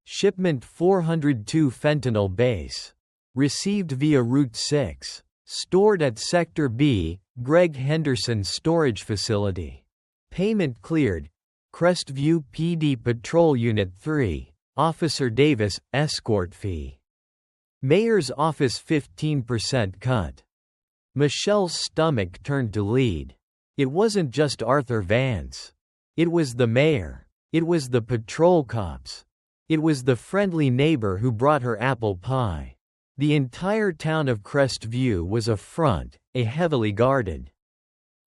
Shipment 402 fentanyl base. Received via Route 6. Stored at Sector B, Greg Henderson's storage facility. Payment cleared. Crestview PD Patrol Unit 3. Officer Davis, escort fee. Mayor's office 15% cut. Michelle's stomach turned to lead. It wasn't just Arthur Vance. It was the mayor. It was the patrol cops. It was the friendly neighbor who brought her apple pie. The entire town of Crestview was a front, a heavily guarded,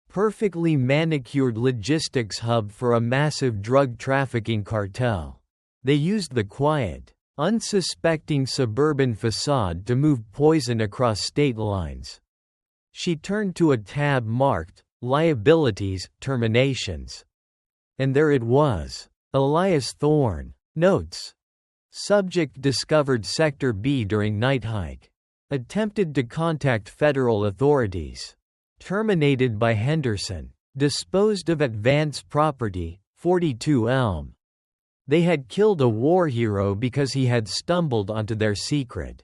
perfectly manicured logistics hub for a massive drug trafficking cartel. They used the quiet, unsuspecting suburban facade to move poison across state lines. She turned to a tab marked, Liabilities, Terminations. And there it was. Elias Thorne. Notes. Subject discovered Sector B during night hike. Attempted to contact federal authorities. Terminated by Henderson. Disposed of at Vance property, 42 Elm. They had killed a war hero because he had stumbled onto their secret.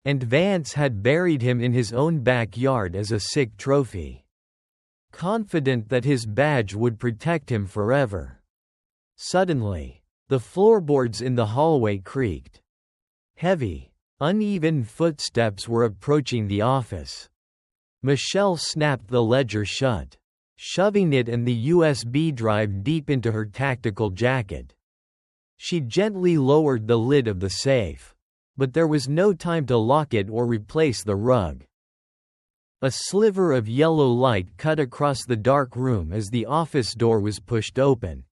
And Vance had buried him in his own backyard as a sick trophy. Confident that his badge would protect him forever. Suddenly, the floorboards in the hallway creaked. Heavy, uneven footsteps were approaching the office. Michelle snapped the ledger shut, shoving it and the USB drive deep into her tactical jacket. She gently lowered the lid of the safe. But there was no time to lock it or replace the rug. A sliver of yellow light cut across the dark room as the office door was pushed open.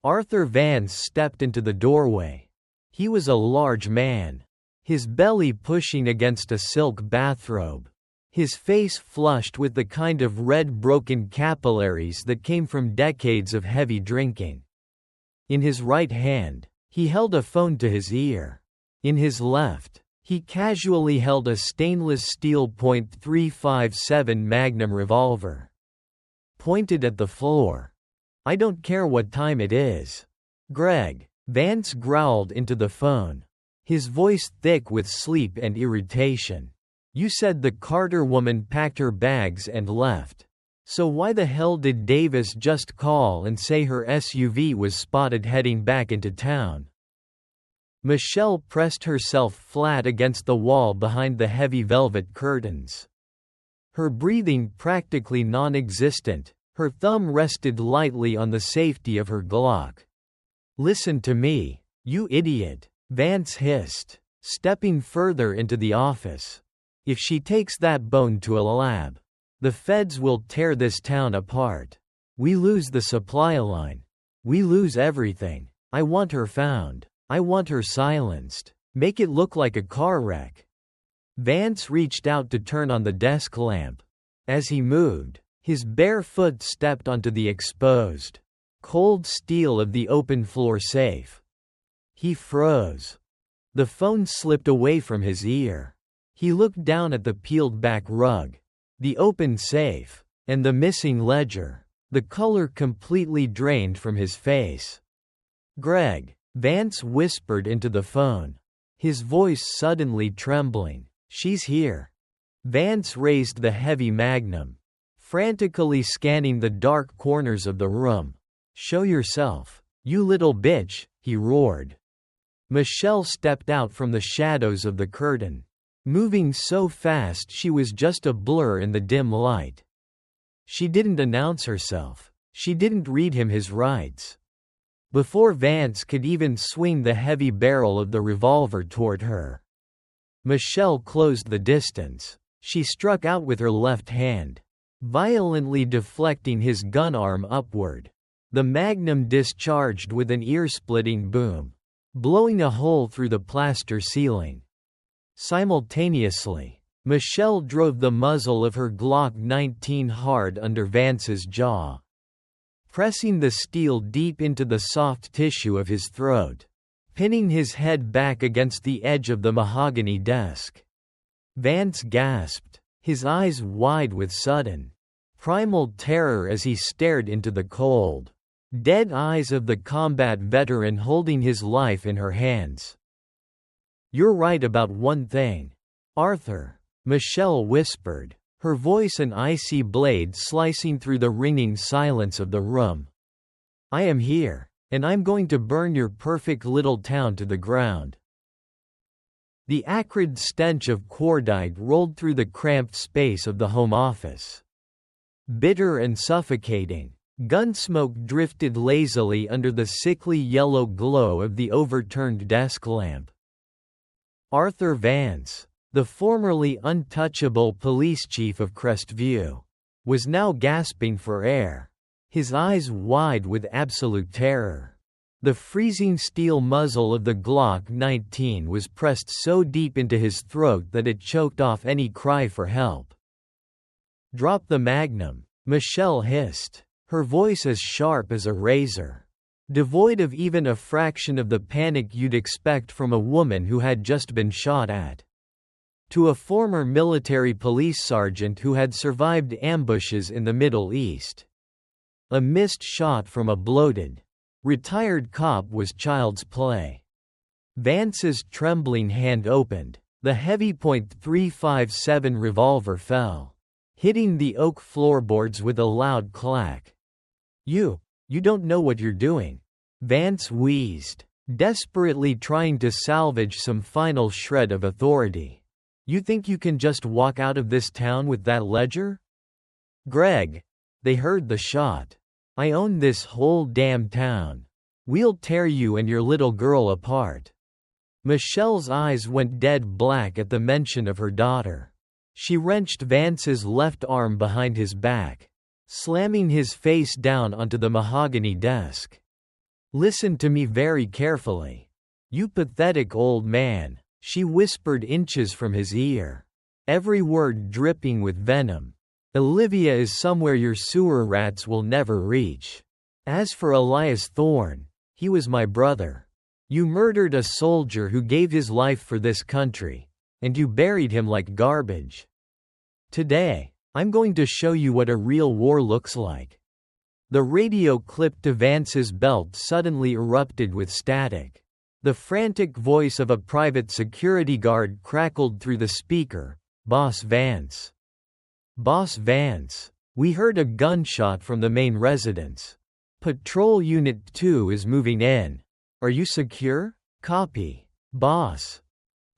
Arthur Vance stepped into the doorway. He was a large man, his belly pushing against a silk bathrobe, his face flushed with the kind of red broken capillaries that came from decades of heavy drinking. In his right hand, he held a phone to his ear. In his left, he casually held a stainless steel .357 Magnum revolver. Pointed at the floor. "I don't care what time it is. Greg," Vance growled into the phone, his voice thick with sleep and irritation. "You said the Carter woman packed her bags and left. So why the hell did Davis just call and say her SUV was spotted heading back into town?" Michelle pressed herself flat against the wall behind the heavy velvet curtains. Her breathing practically non-existent, her thumb rested lightly on the safety of her Glock. "Listen to me, you idiot," Vance hissed, stepping further into the office. "If she takes that bone to a lab, the feds will tear this town apart. We lose the supply line. We lose everything. I want her found. I want her silenced. Make it look like a car wreck." Vance reached out to turn on the desk lamp. As he moved, his bare foot stepped onto the exposed, cold steel of the open floor safe. He froze. The phone slipped away from his ear. He looked down at the peeled-back rug, the open safe, and the missing ledger, the color completely drained from his face. "Greg," Vance whispered into the phone, his voice suddenly trembling. "She's here." Vance raised the heavy Magnum, frantically scanning the dark corners of the room. "Show yourself, you little bitch," he roared. Michelle stepped out from the shadows of the curtain, moving so fast she was just a blur in the dim light. She didn't announce herself. She didn't read him his rights. Before Vance could even swing the heavy barrel of the revolver toward her, Michelle closed the distance. She struck out with her left hand, violently deflecting his gun arm upward. The Magnum discharged with an ear-splitting boom, blowing a hole through the plaster ceiling. Simultaneously, Michelle drove the muzzle of her Glock 19 hard under Vance's jaw, pressing the steel deep into the soft tissue of his throat, pinning his head back against the edge of the mahogany desk. Vance gasped, his eyes wide with sudden, primal terror as he stared into the cold, dead eyes of the combat veteran holding his life in her hands. "You're right about one thing, Arthur," Michelle whispered, her voice an icy blade slicing through the ringing silence of the room. "I am here, and I'm going to burn your perfect little town to the ground." The acrid stench of cordite rolled through the cramped space of the home office. Bitter and suffocating, Gunsmoke drifted lazily under the sickly yellow glow of the overturned desk lamp. Arthur Vance, the formerly untouchable police chief of Crestview, was now gasping for air, his eyes wide with absolute terror. The freezing steel muzzle of the Glock 19 was pressed so deep into his throat that it choked off any cry for help. "Drop the Magnum," Michelle hissed, her voice as sharp as a razor, devoid of even a fraction of the panic you'd expect from a woman who had just been shot at. To a former military police sergeant who had survived ambushes in the Middle East, a missed shot from a bloated, retired cop was child's play. Vance's trembling hand opened. The heavy .357 revolver fell, hitting the oak floorboards with a loud clack. You don't know what you're doing," Vance wheezed, desperately trying to salvage some final shred of authority. "You think you can just walk out of this town with that ledger?" "Greg," they heard the shot. "I own this whole damn town. We'll tear you and your little girl apart." Michelle's eyes went dead black at the mention of her daughter. She wrenched Vance's left arm behind his back, slamming his face down onto the mahogany desk. "Listen to me very carefully. You pathetic old man," she whispered inches from his ear, every word dripping with venom. "Olivia is somewhere your sewer rats will never reach. As for Elias Thorne, he was my brother. You murdered a soldier who gave his life for this country, and you buried him like garbage. Today, I'm going to show you what a real war looks like." The radio clipped to Vance's belt suddenly erupted with static. The frantic voice of a private security guard crackled through the speaker. "Boss Vance. Boss Vance, we heard a gunshot from the main residence. Patrol Unit 2 is moving in. Are you secure? Copy, boss."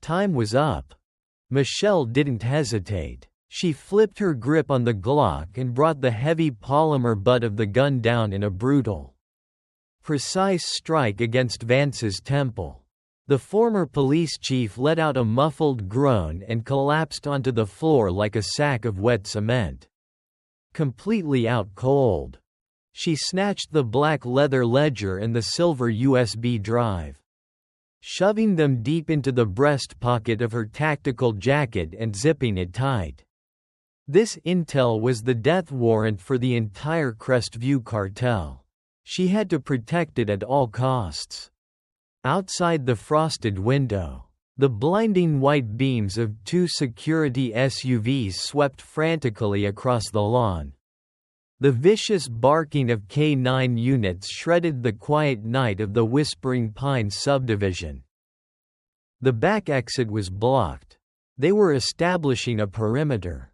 Time was up. Michelle didn't hesitate. She flipped her grip on the Glock and brought the heavy polymer butt of the gun down in a brutal, precise strike against Vance's temple. The former police chief let out a muffled groan and collapsed onto the floor like a sack of wet cement. Completely out cold. She snatched the black leather ledger and the silver USB drive, shoving them deep into the breast pocket of her tactical jacket and zipping it tight. This intel was the death warrant for the entire Crestview cartel. She had to protect it at all costs. Outside the frosted window, the blinding white beams of two security SUVs swept frantically across the lawn. The vicious barking of K-9 units shredded the quiet night of the Whispering Pines subdivision. The back exit was blocked. They were establishing a perimeter.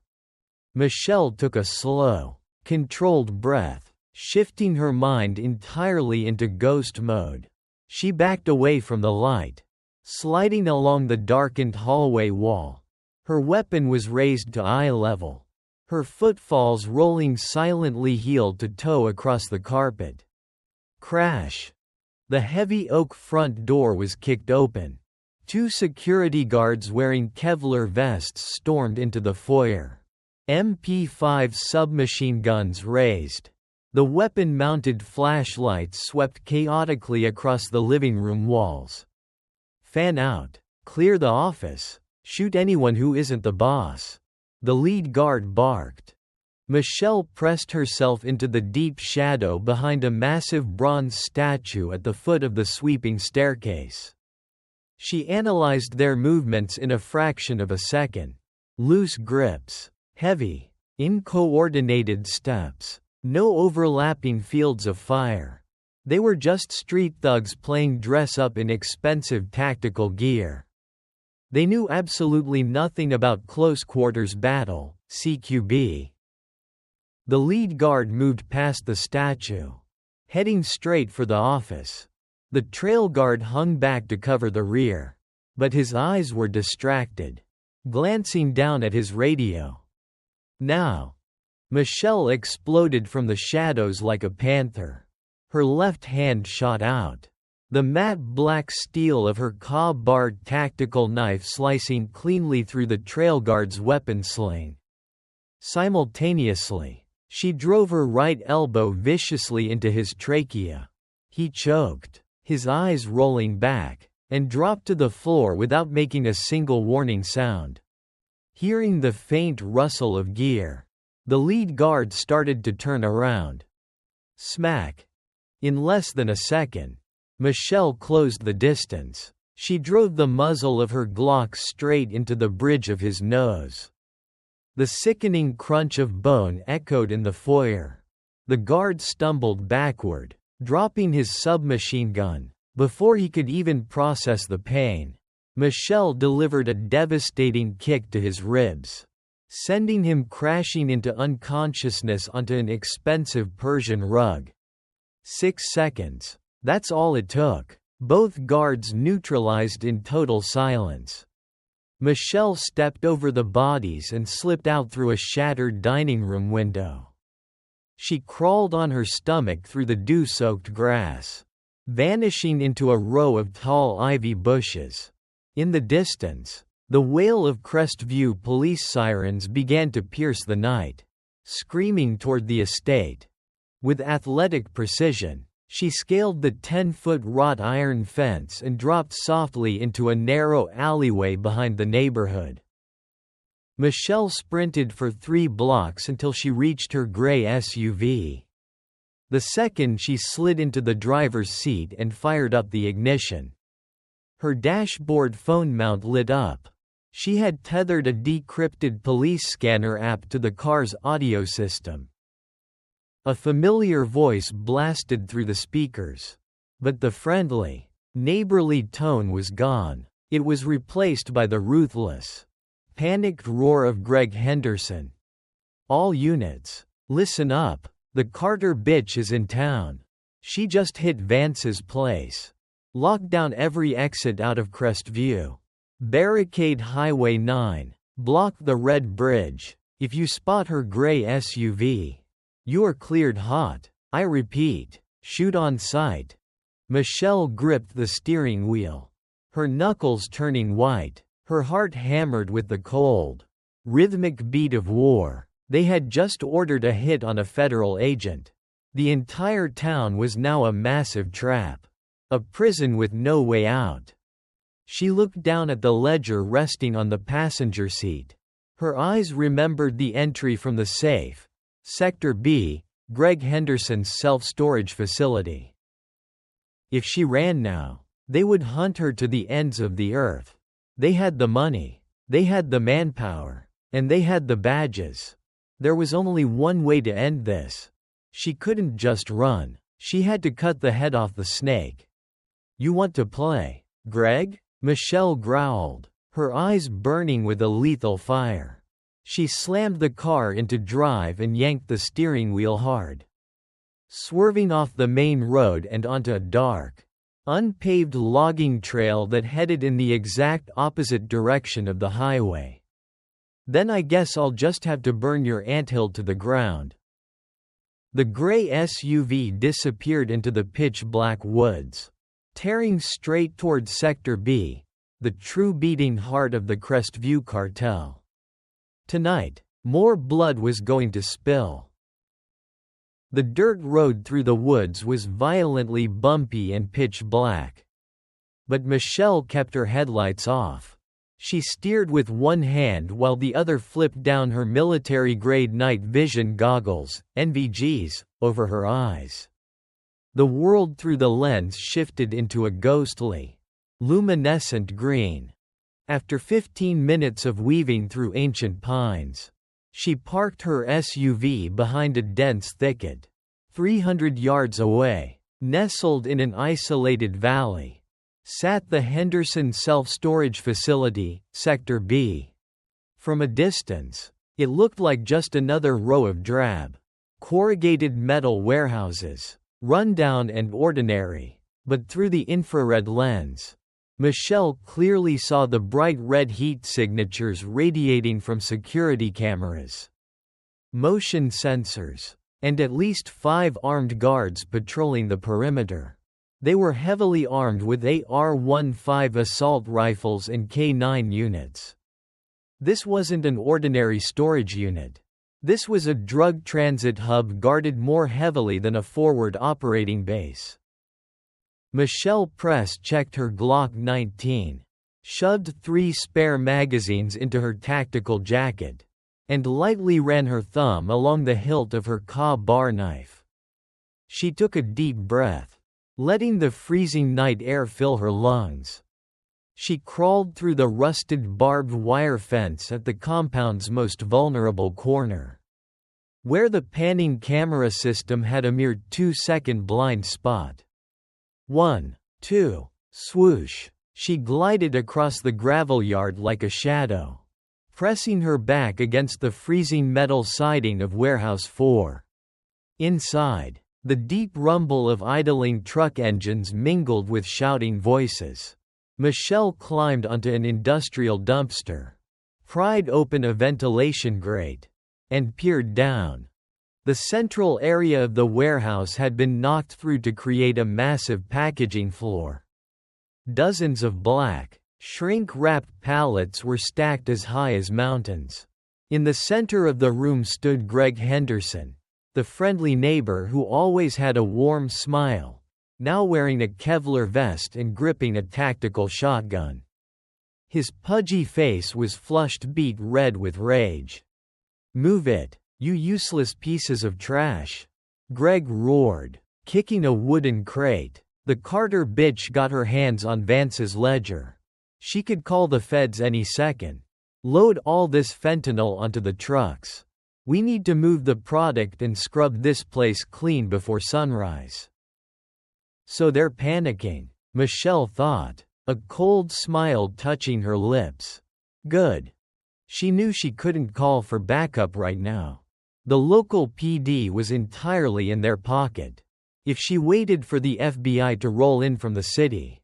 Michelle took a slow, controlled breath, shifting her mind entirely into ghost mode. She backed away from the light, sliding along the darkened hallway wall. Her weapon was raised to eye level, her footfalls rolling silently heel to toe across the carpet. Crash! The heavy oak front door was kicked open. Two security guards wearing Kevlar vests stormed into the foyer. MP5 submachine guns raised. The weapon-mounted flashlights swept chaotically across the living room walls. "Fan out. Clear the office. Shoot anyone who isn't the boss," the lead guard barked. Michelle pressed herself into the deep shadow behind a massive bronze statue at the foot of the sweeping staircase. She analyzed their movements in a fraction of a second. Loose grips. Heavy, uncoordinated steps. No overlapping fields of fire. They were just street thugs playing dress-up in expensive tactical gear. They knew absolutely nothing about close-quarters battle, CQB. The lead guard moved past the statue, heading straight for the office. The trail guard hung back to cover the rear, but his eyes were distracted, glancing down at his radio. "Now," Michelle exploded from the shadows like a panther. Her left hand shot out, the matte black steel of her cob-barred tactical knife slicing cleanly through the trail guard's weapon sling. Simultaneously, she drove her right elbow viciously into his trachea. He choked, his eyes rolling back, and dropped to the floor without making a single warning sound. Hearing the faint rustle of gear, the lead guard started to turn around. Smack! In less than a second, Michelle closed the distance. She drove the muzzle of her Glock straight into the bridge of his nose. The sickening crunch of bone echoed in the foyer. The guard stumbled backward, dropping his submachine gun. Before he could even process the pain, Michelle delivered a devastating kick to his ribs, sending him crashing into unconsciousness onto an expensive Persian rug. 6 seconds. That's all it took. Both guards neutralized in total silence. Michelle stepped over the bodies and slipped out through a shattered dining room window. She crawled on her stomach through the dew-soaked grass, vanishing into a row of tall ivy bushes. In the distance, the wail of Crestview police sirens began to pierce the night, screaming toward the estate. With athletic precision, she scaled the 10-foot wrought iron fence and dropped softly into a narrow alleyway behind the neighborhood. Michelle sprinted for 3 blocks until she reached her gray SUV. The second she slid into the driver's seat and fired up the ignition, her dashboard phone mount lit up. She had tethered a decrypted police scanner app to the car's audio system. A familiar voice blasted through the speakers. But the friendly, neighborly tone was gone. It was replaced by the ruthless, panicked roar of Greg Henderson. "All units, listen up. The Carter bitch is in town. She just hit Vance's place. Lock down every exit out of Crestview. Barricade Highway 9. Block the Red Bridge. If you spot her gray SUV, you are cleared hot. I repeat, shoot on sight." Michelle gripped the steering wheel, her knuckles turning white, her heart hammered with the cold, rhythmic beat of war. They had just ordered a hit on a federal agent. The entire town was now a massive trap, a prison with no way out. She looked down at the ledger resting on the passenger seat. Her eyes remembered the entry from the safe. Sector B, Greg Henderson's self-storage facility. If she ran now, they would hunt her to the ends of the earth. They had the money, they had the manpower, and they had the badges. There was only one way to end this. She couldn't just run. She had to cut the head off the snake. "You want to play, Greg?" Michelle growled, her eyes burning with a lethal fire. She slammed the car into drive and yanked the steering wheel hard, swerving off the main road and onto a dark, unpaved logging trail that headed in the exact opposite direction of the highway. "Then I guess I'll just have to burn your anthill to the ground." The gray SUV disappeared into the pitch-black woods, tearing straight toward Sector B, the true beating heart of the Crestview cartel. Tonight, more blood was going to spill. The dirt road through the woods was violently bumpy and pitch black. But Michelle kept her headlights off. She steered with one hand while the other flipped down her military-grade night vision goggles, NVGs, over her eyes. The world through the lens shifted into a ghostly, luminescent green. After 15 minutes of weaving through ancient pines, she parked her SUV behind a dense thicket. 300 yards away, nestled in an isolated valley, sat the Henderson Self-Storage Facility, Sector B. From a distance, it looked like just another row of drab, corrugated metal warehouses, rundown and ordinary, but through the infrared lens, Michelle clearly saw the bright red heat signatures radiating from security cameras. motion sensors, and at least 5 armed guards patrolling the perimeter. They were heavily armed with AR-15 assault rifles and K9 units. This wasn't an ordinary storage unit. This was a drug transit hub guarded more heavily than a forward operating base. Michelle Press checked her Glock 19, shoved 3 spare magazines into her tactical jacket, and lightly ran her thumb along the hilt of her bar knife. She took a deep breath, letting the freezing night air fill her lungs. She crawled through the rusted barbed wire fence at the compound's most vulnerable corner, where the panning camera system had a mere 2-second blind spot. 1, 2, swoosh. She glided across the gravel yard like a shadow, pressing her back against the freezing metal siding of Warehouse 4. Inside, the deep rumble of idling truck engines mingled with shouting voices. Michelle climbed onto an industrial dumpster, pried open a ventilation grate, and peered down. The central area of the warehouse had been knocked through to create a massive packaging floor. Dozens of black, shrink-wrapped pallets were stacked as high as mountains. In the center of the room stood Greg Henderson, the friendly neighbor who always had a warm smile, now wearing a Kevlar vest and gripping a tactical shotgun. His pudgy face was flushed beet red with rage. "Move it, you useless pieces of trash," Greg roared, kicking a wooden crate. The Carter bitch got her hands on Vance's ledger. She could call the feds any second. "Load all this fentanyl onto the trucks. We need to move the product and scrub this place clean before sunrise." So they're panicking, Michelle thought, a cold smile touching her lips. Good. She knew she couldn't call for backup right now. The local PD was entirely in their pocket. If she waited for the FBI to roll in from the city,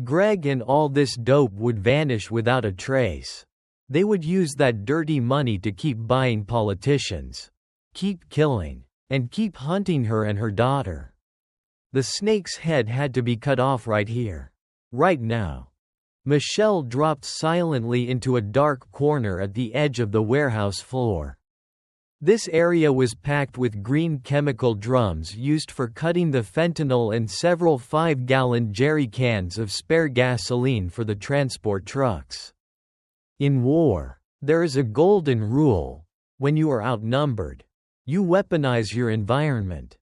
Greg and all this dope would vanish without a trace. They would use that dirty money to keep buying politicians, keep killing, and keep hunting her and her daughter. The snake's head had to be cut off right here, right now. Michelle dropped silently into a dark corner at the edge of the warehouse floor. This area was packed with green chemical drums used for cutting the fentanyl and several 5-gallon jerry cans of spare gasoline for the transport trucks. In war, there is a golden rule: when you are outnumbered, you weaponize your environment.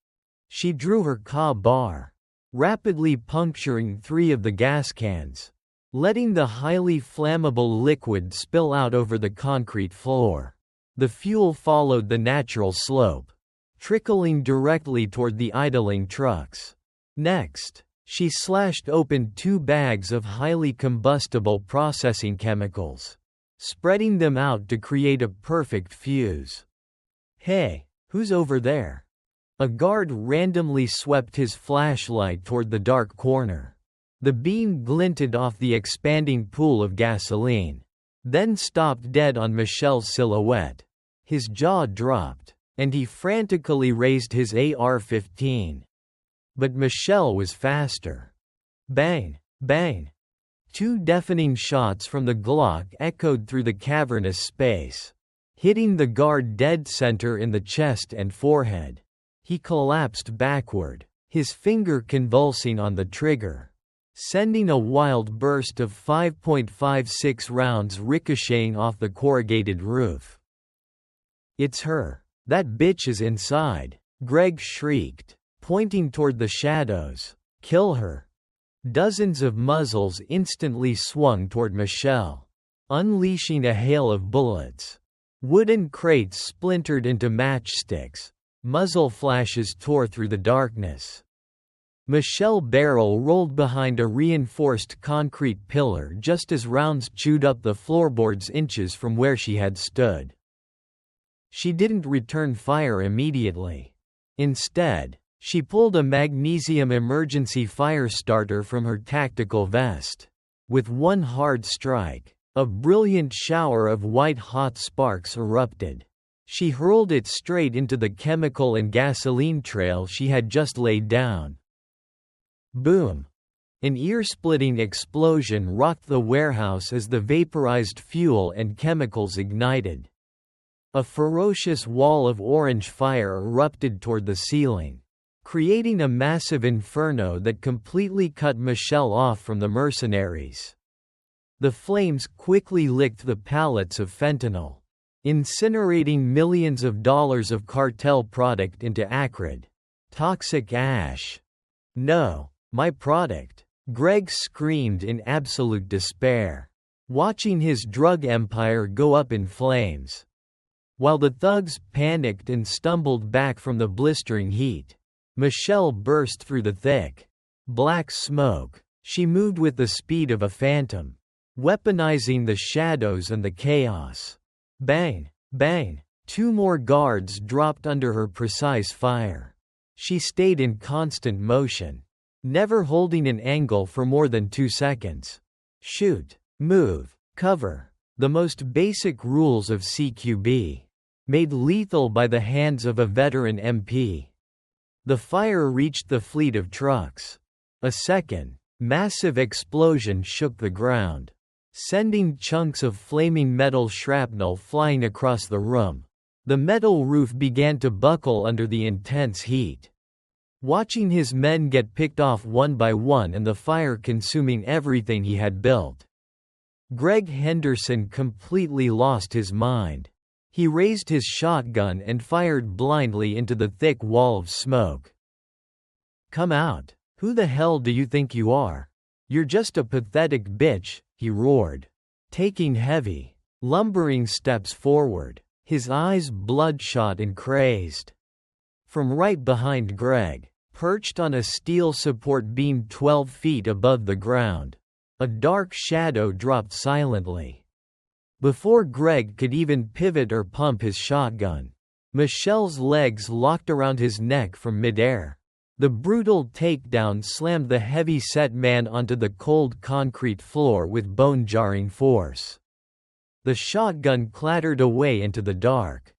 She drew her bar, rapidly puncturing 3 of the gas cans, letting the highly flammable liquid spill out over the concrete floor. The fuel followed the natural slope, trickling directly toward the idling trucks. Next, she slashed open 2 bags of highly combustible processing chemicals, spreading them out to create a perfect fuse. "Hey, who's over there?" A guard randomly swept his flashlight toward the dark corner. The beam glinted off the expanding pool of gasoline, then stopped dead on Michelle's silhouette. His jaw dropped, and he frantically raised his AR-15. But Michelle was faster. Bang, bang. 2 deafening shots from the Glock echoed through the cavernous space, hitting the guard dead center in the chest and forehead. He collapsed backward, his finger convulsing on the trigger, sending a wild burst of 5.56 rounds ricocheting off the corrugated roof. "It's her. That bitch is inside," Greg shrieked, pointing toward the shadows. "Kill her." Dozens of muzzles instantly swung toward Michelle, unleashing a hail of bullets. Wooden crates splintered into matchsticks. Muzzle flashes tore through the darkness. Michelle's barrel rolled behind a reinforced concrete pillar just as rounds chewed up the floorboards inches from where she had stood. She didn't return fire immediately. Instead, she pulled a magnesium emergency fire starter from her tactical vest. With one hard strike, a brilliant shower of white-hot sparks erupted. She hurled it straight into the chemical and gasoline trail she had just laid down. Boom! An ear-splitting explosion rocked the warehouse as the vaporized fuel and chemicals ignited. A ferocious wall of orange fire erupted toward the ceiling, creating a massive inferno that completely cut Michelle off from the mercenaries. The flames quickly licked the pallets of fentanyl, incinerating millions of dollars of cartel product into acrid, toxic ash. "No, my product!" Greg screamed in absolute despair, watching his drug empire go up in flames. While the thugs panicked and stumbled back from the blistering heat, Michelle burst through the thick, black smoke. She moved with the speed of a phantom, weaponizing the shadows and the chaos. Bang! Bang! 2 more guards dropped under her precise fire. She stayed in constant motion, never holding an angle for more than 2 seconds. Shoot, move, cover. The most basic rules of CQB. Made lethal by the hands of a veteran MP. The fire reached the fleet of trucks. A second, massive explosion shook the ground, sending chunks of flaming metal shrapnel flying across the room. The metal roof began to buckle under the intense heat. Watching his men get picked off one by one and the fire consuming everything he had built, Greg Henderson completely lost his mind. He raised his shotgun and fired blindly into the thick wall of smoke. "Come out! Who the hell do you think you are? You're just a pathetic bitch," he roared, taking heavy, lumbering steps forward, his eyes bloodshot and crazed. From right behind Greg, perched on a steel support beam 12 feet above the ground, a dark shadow dropped silently. Before Greg could even pivot or pump his shotgun, Michelle's legs locked around his neck from midair. The brutal takedown slammed the heavy-set man onto the cold concrete floor with bone-jarring force. The shotgun clattered away into the dark.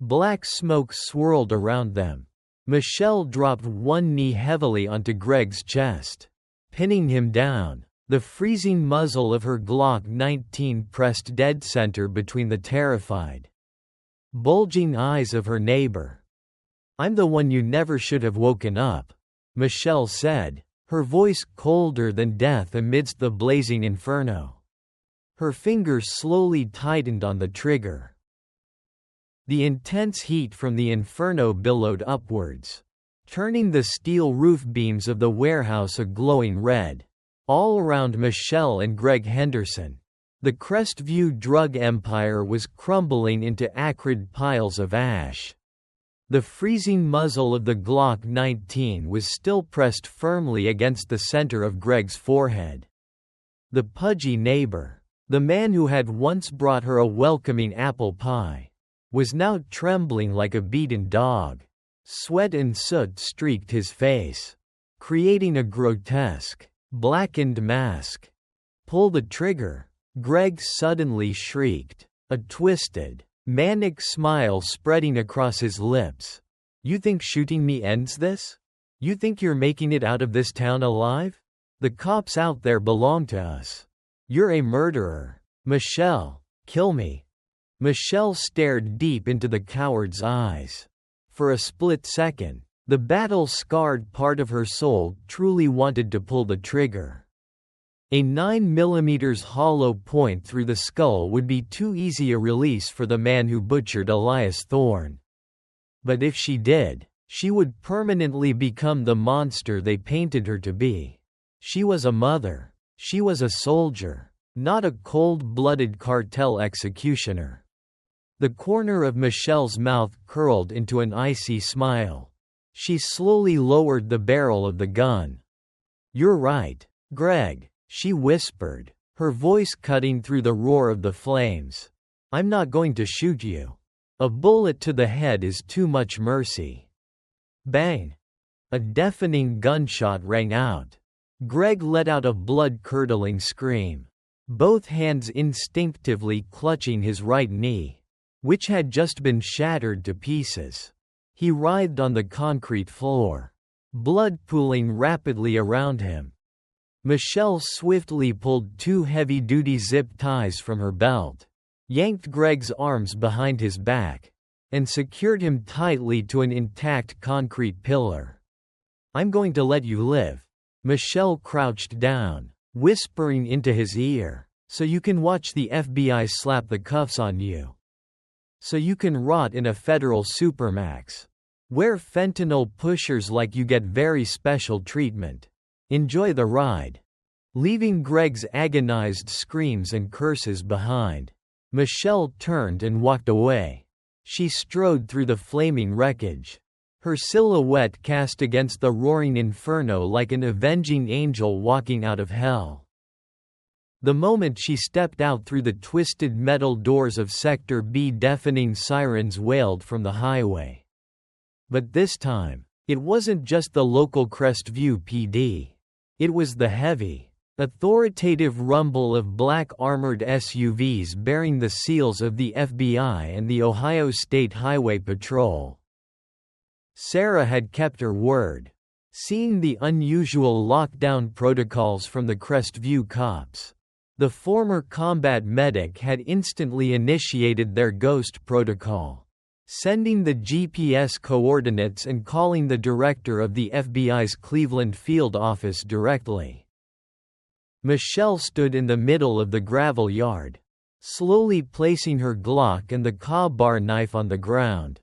Black smoke swirled around them. Michelle dropped one knee heavily onto Greg's chest, pinning him down. The freezing muzzle of her Glock 19 pressed dead center between the terrified, bulging eyes of her neighbor. "I'm the one you never should have woken up," Michelle said, her voice colder than death amidst the blazing inferno. Her fingers slowly tightened on the trigger. The intense heat from the inferno billowed upwards, turning the steel roof beams of the warehouse a glowing red. All around Michelle and Greg Henderson, the Crestview drug empire was crumbling into acrid piles of ash. The freezing muzzle of the Glock 19 was still pressed firmly against the center of Greg's forehead. The pudgy neighbor, the man who had once brought her a welcoming apple pie, was now trembling like a beaten dog. Sweat and soot streaked his face, creating a grotesque, blackened mask. "Pull the trigger," Greg suddenly shrieked, a twisted, manic smile spreading across his lips. "You think shooting me ends this? You think you're making it out of this town alive? The cops out there belong to us. You're a murderer. Michelle, kill me." Michelle stared deep into the coward's eyes. For a split second, the battle-scarred part of her soul truly wanted to pull the trigger. A 9mm hollow point through the skull would be too easy a release for the man who butchered Elias Thorne. But if she did, she would permanently become the monster they painted her to be. She was a mother. She was a soldier, not a cold-blooded cartel executioner. The corner of Michelle's mouth curled into an icy smile. She slowly lowered the barrel of the gun. "You're right, Greg," she whispered, her voice cutting through the roar of the flames. "I'm not going to shoot you. A bullet to the head is too much mercy." Bang! A deafening gunshot rang out. Greg let out a blood-curdling scream, both hands instinctively clutching his right knee. which had just been shattered to pieces. He writhed on the concrete floor, blood pooling rapidly around him. Michelle swiftly pulled 2 heavy-duty zip ties from her belt, yanked Greg's arms behind his back, and secured him tightly to an intact concrete pillar. "I'm going to let you live." Michelle crouched down, whispering into his ear, "So you can watch the FBI slap the cuffs on you. So you can rot in a federal supermax, where fentanyl pushers like you get very special treatment. Enjoy the ride." Leaving Greg's agonized screams and curses behind, Michelle turned and walked away. She strode through the flaming wreckage, her silhouette cast against the roaring inferno like an avenging angel walking out of hell. The moment she stepped out through the twisted metal doors of Sector B, deafening sirens wailed from the highway. But this time, it wasn't just the local Crestview PD. It was the heavy, authoritative rumble of black armored SUVs bearing the seals of the FBI and the Ohio State Highway Patrol. Sarah had kept her word, seeing the unusual lockdown protocols from the Crestview cops. The former combat medic had instantly initiated their ghost protocol, sending the GPS coordinates and calling the director of the FBI's Cleveland field office directly. Michelle stood in the middle of the gravel yard, slowly placing her Glock and the Ka-bar knife on the ground.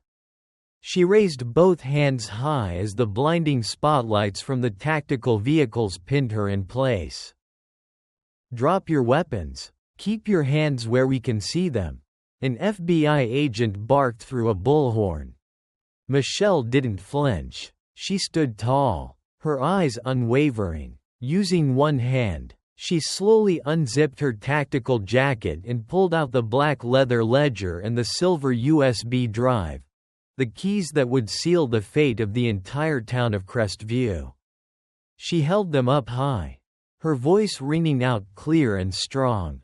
She raised both hands high as the blinding spotlights from the tactical vehicles pinned her in place. "Drop your weapons. Keep your hands where we can see them," an FBI agent barked through a bullhorn. Michelle didn't flinch. She stood tall, her eyes unwavering. Using one hand, she slowly unzipped her tactical jacket and pulled out the black leather ledger and the silver USB drive, the keys that would seal the fate of the entire town of Crestview. She held them up high, her voice ringing out clear and strong.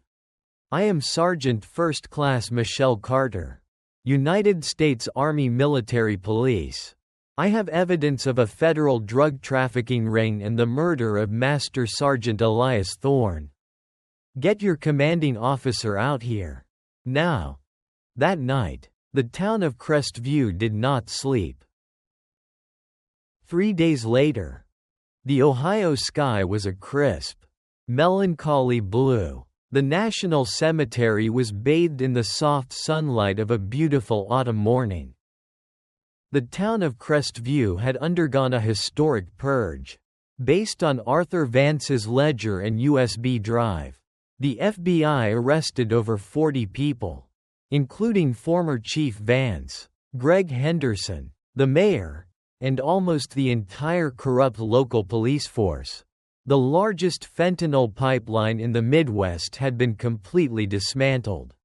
"I am Sergeant First Class Michelle Carter, United States Army Military Police. I have evidence of a federal drug trafficking ring and the murder of Master Sergeant Elias Thorne. Get your commanding officer out here. Now." That night, the town of Crestview did not sleep. 3 days later, the Ohio sky was a crisp, melancholy blue. The National Cemetery was bathed in the soft sunlight of a beautiful autumn morning. The town of Crestview had undergone a historic purge. Based on Arthur Vance's ledger and USB drive, the FBI arrested over 40 people, including former Chief Vance, Greg Henderson, the mayor, and almost the entire corrupt local police force. The largest fentanyl pipeline in the Midwest had been completely dismantled.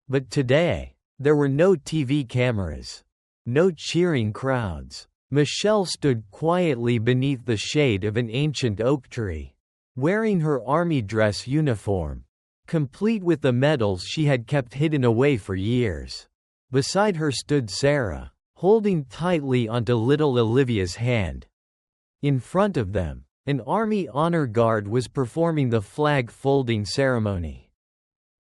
But today, there were no TV cameras, no cheering crowds. Michelle stood quietly beneath the shade of an ancient oak tree, wearing her army dress uniform, complete with the medals she had kept hidden away for years. Beside her stood Sarah, holding tightly onto little Olivia's hand. In front of them, an Army honor guard was performing the flag folding ceremony.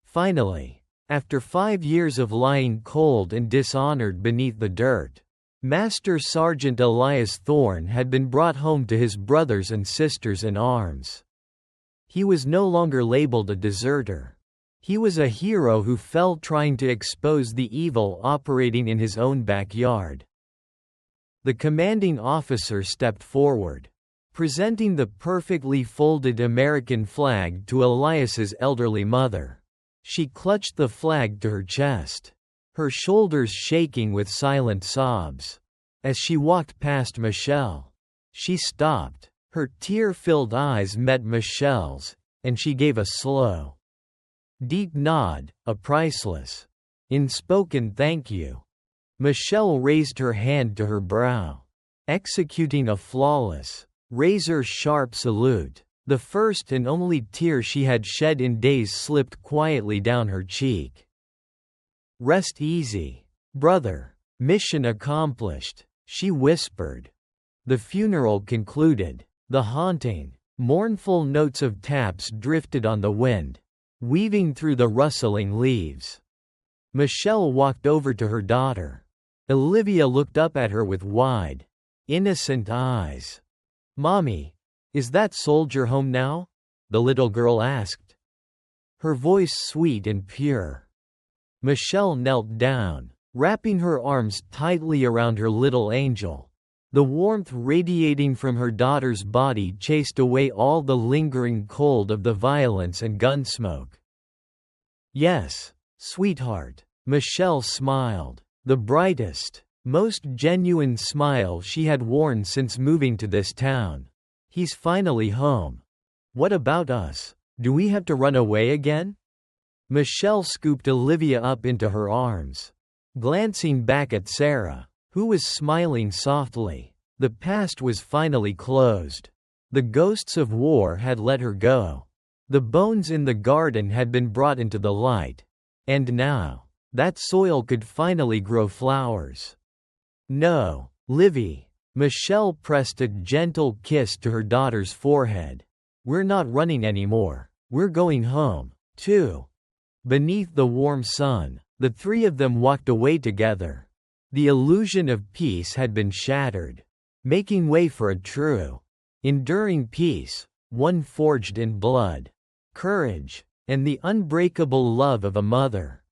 Finally, after 5 years of lying cold and dishonored beneath the dirt, Master Sergeant Elias Thorne had been brought home to his brothers and sisters in arms. He was no longer labeled a deserter. He was a hero who fell trying to expose the evil operating in his own backyard. The commanding officer stepped forward, presenting the perfectly folded American flag to Elias's elderly mother. She clutched the flag to her chest, her shoulders shaking with silent sobs. As she walked past Michelle, she stopped. Her tear-filled eyes met Michelle's, and she gave a slow, deep nod, a priceless, unspoken thank you. Michelle raised her hand to her brow, executing a flawless, razor-sharp salute. The first and only tear she had shed in days slipped quietly down her cheek. Rest easy, brother. Mission accomplished, she whispered. The funeral concluded. The haunting, mournful notes of taps drifted on the wind, weaving through the rustling leaves. Michelle walked over to her daughter. Olivia looked up at her with wide, innocent eyes. "Mommy, is that soldier home now?" the little girl asked, her voice sweet and pure. Michelle knelt down, wrapping her arms tightly around her little angel. The warmth radiating from her daughter's body chased away all the lingering cold of the violence and gunsmoke. "Yes, sweetheart," Michelle smiled, the brightest, most genuine smile she had worn since moving to this town. "He's finally home. What about us? Do we have to run away again?" Michelle scooped Olivia up into her arms, glancing back at Sarah, who was smiling softly. The past was finally closed. The ghosts of war had let her go. The bones in the garden had been brought into the light. And now, that soil could finally grow flowers. "No, Livy." Michelle pressed a gentle kiss to her daughter's forehead. "We're not running anymore. We're going home, too." Beneath the warm sun, the three of them walked away together. The illusion of peace had been shattered, making way for a true, enduring peace, one forged in blood, courage, and the unbreakable love of a mother.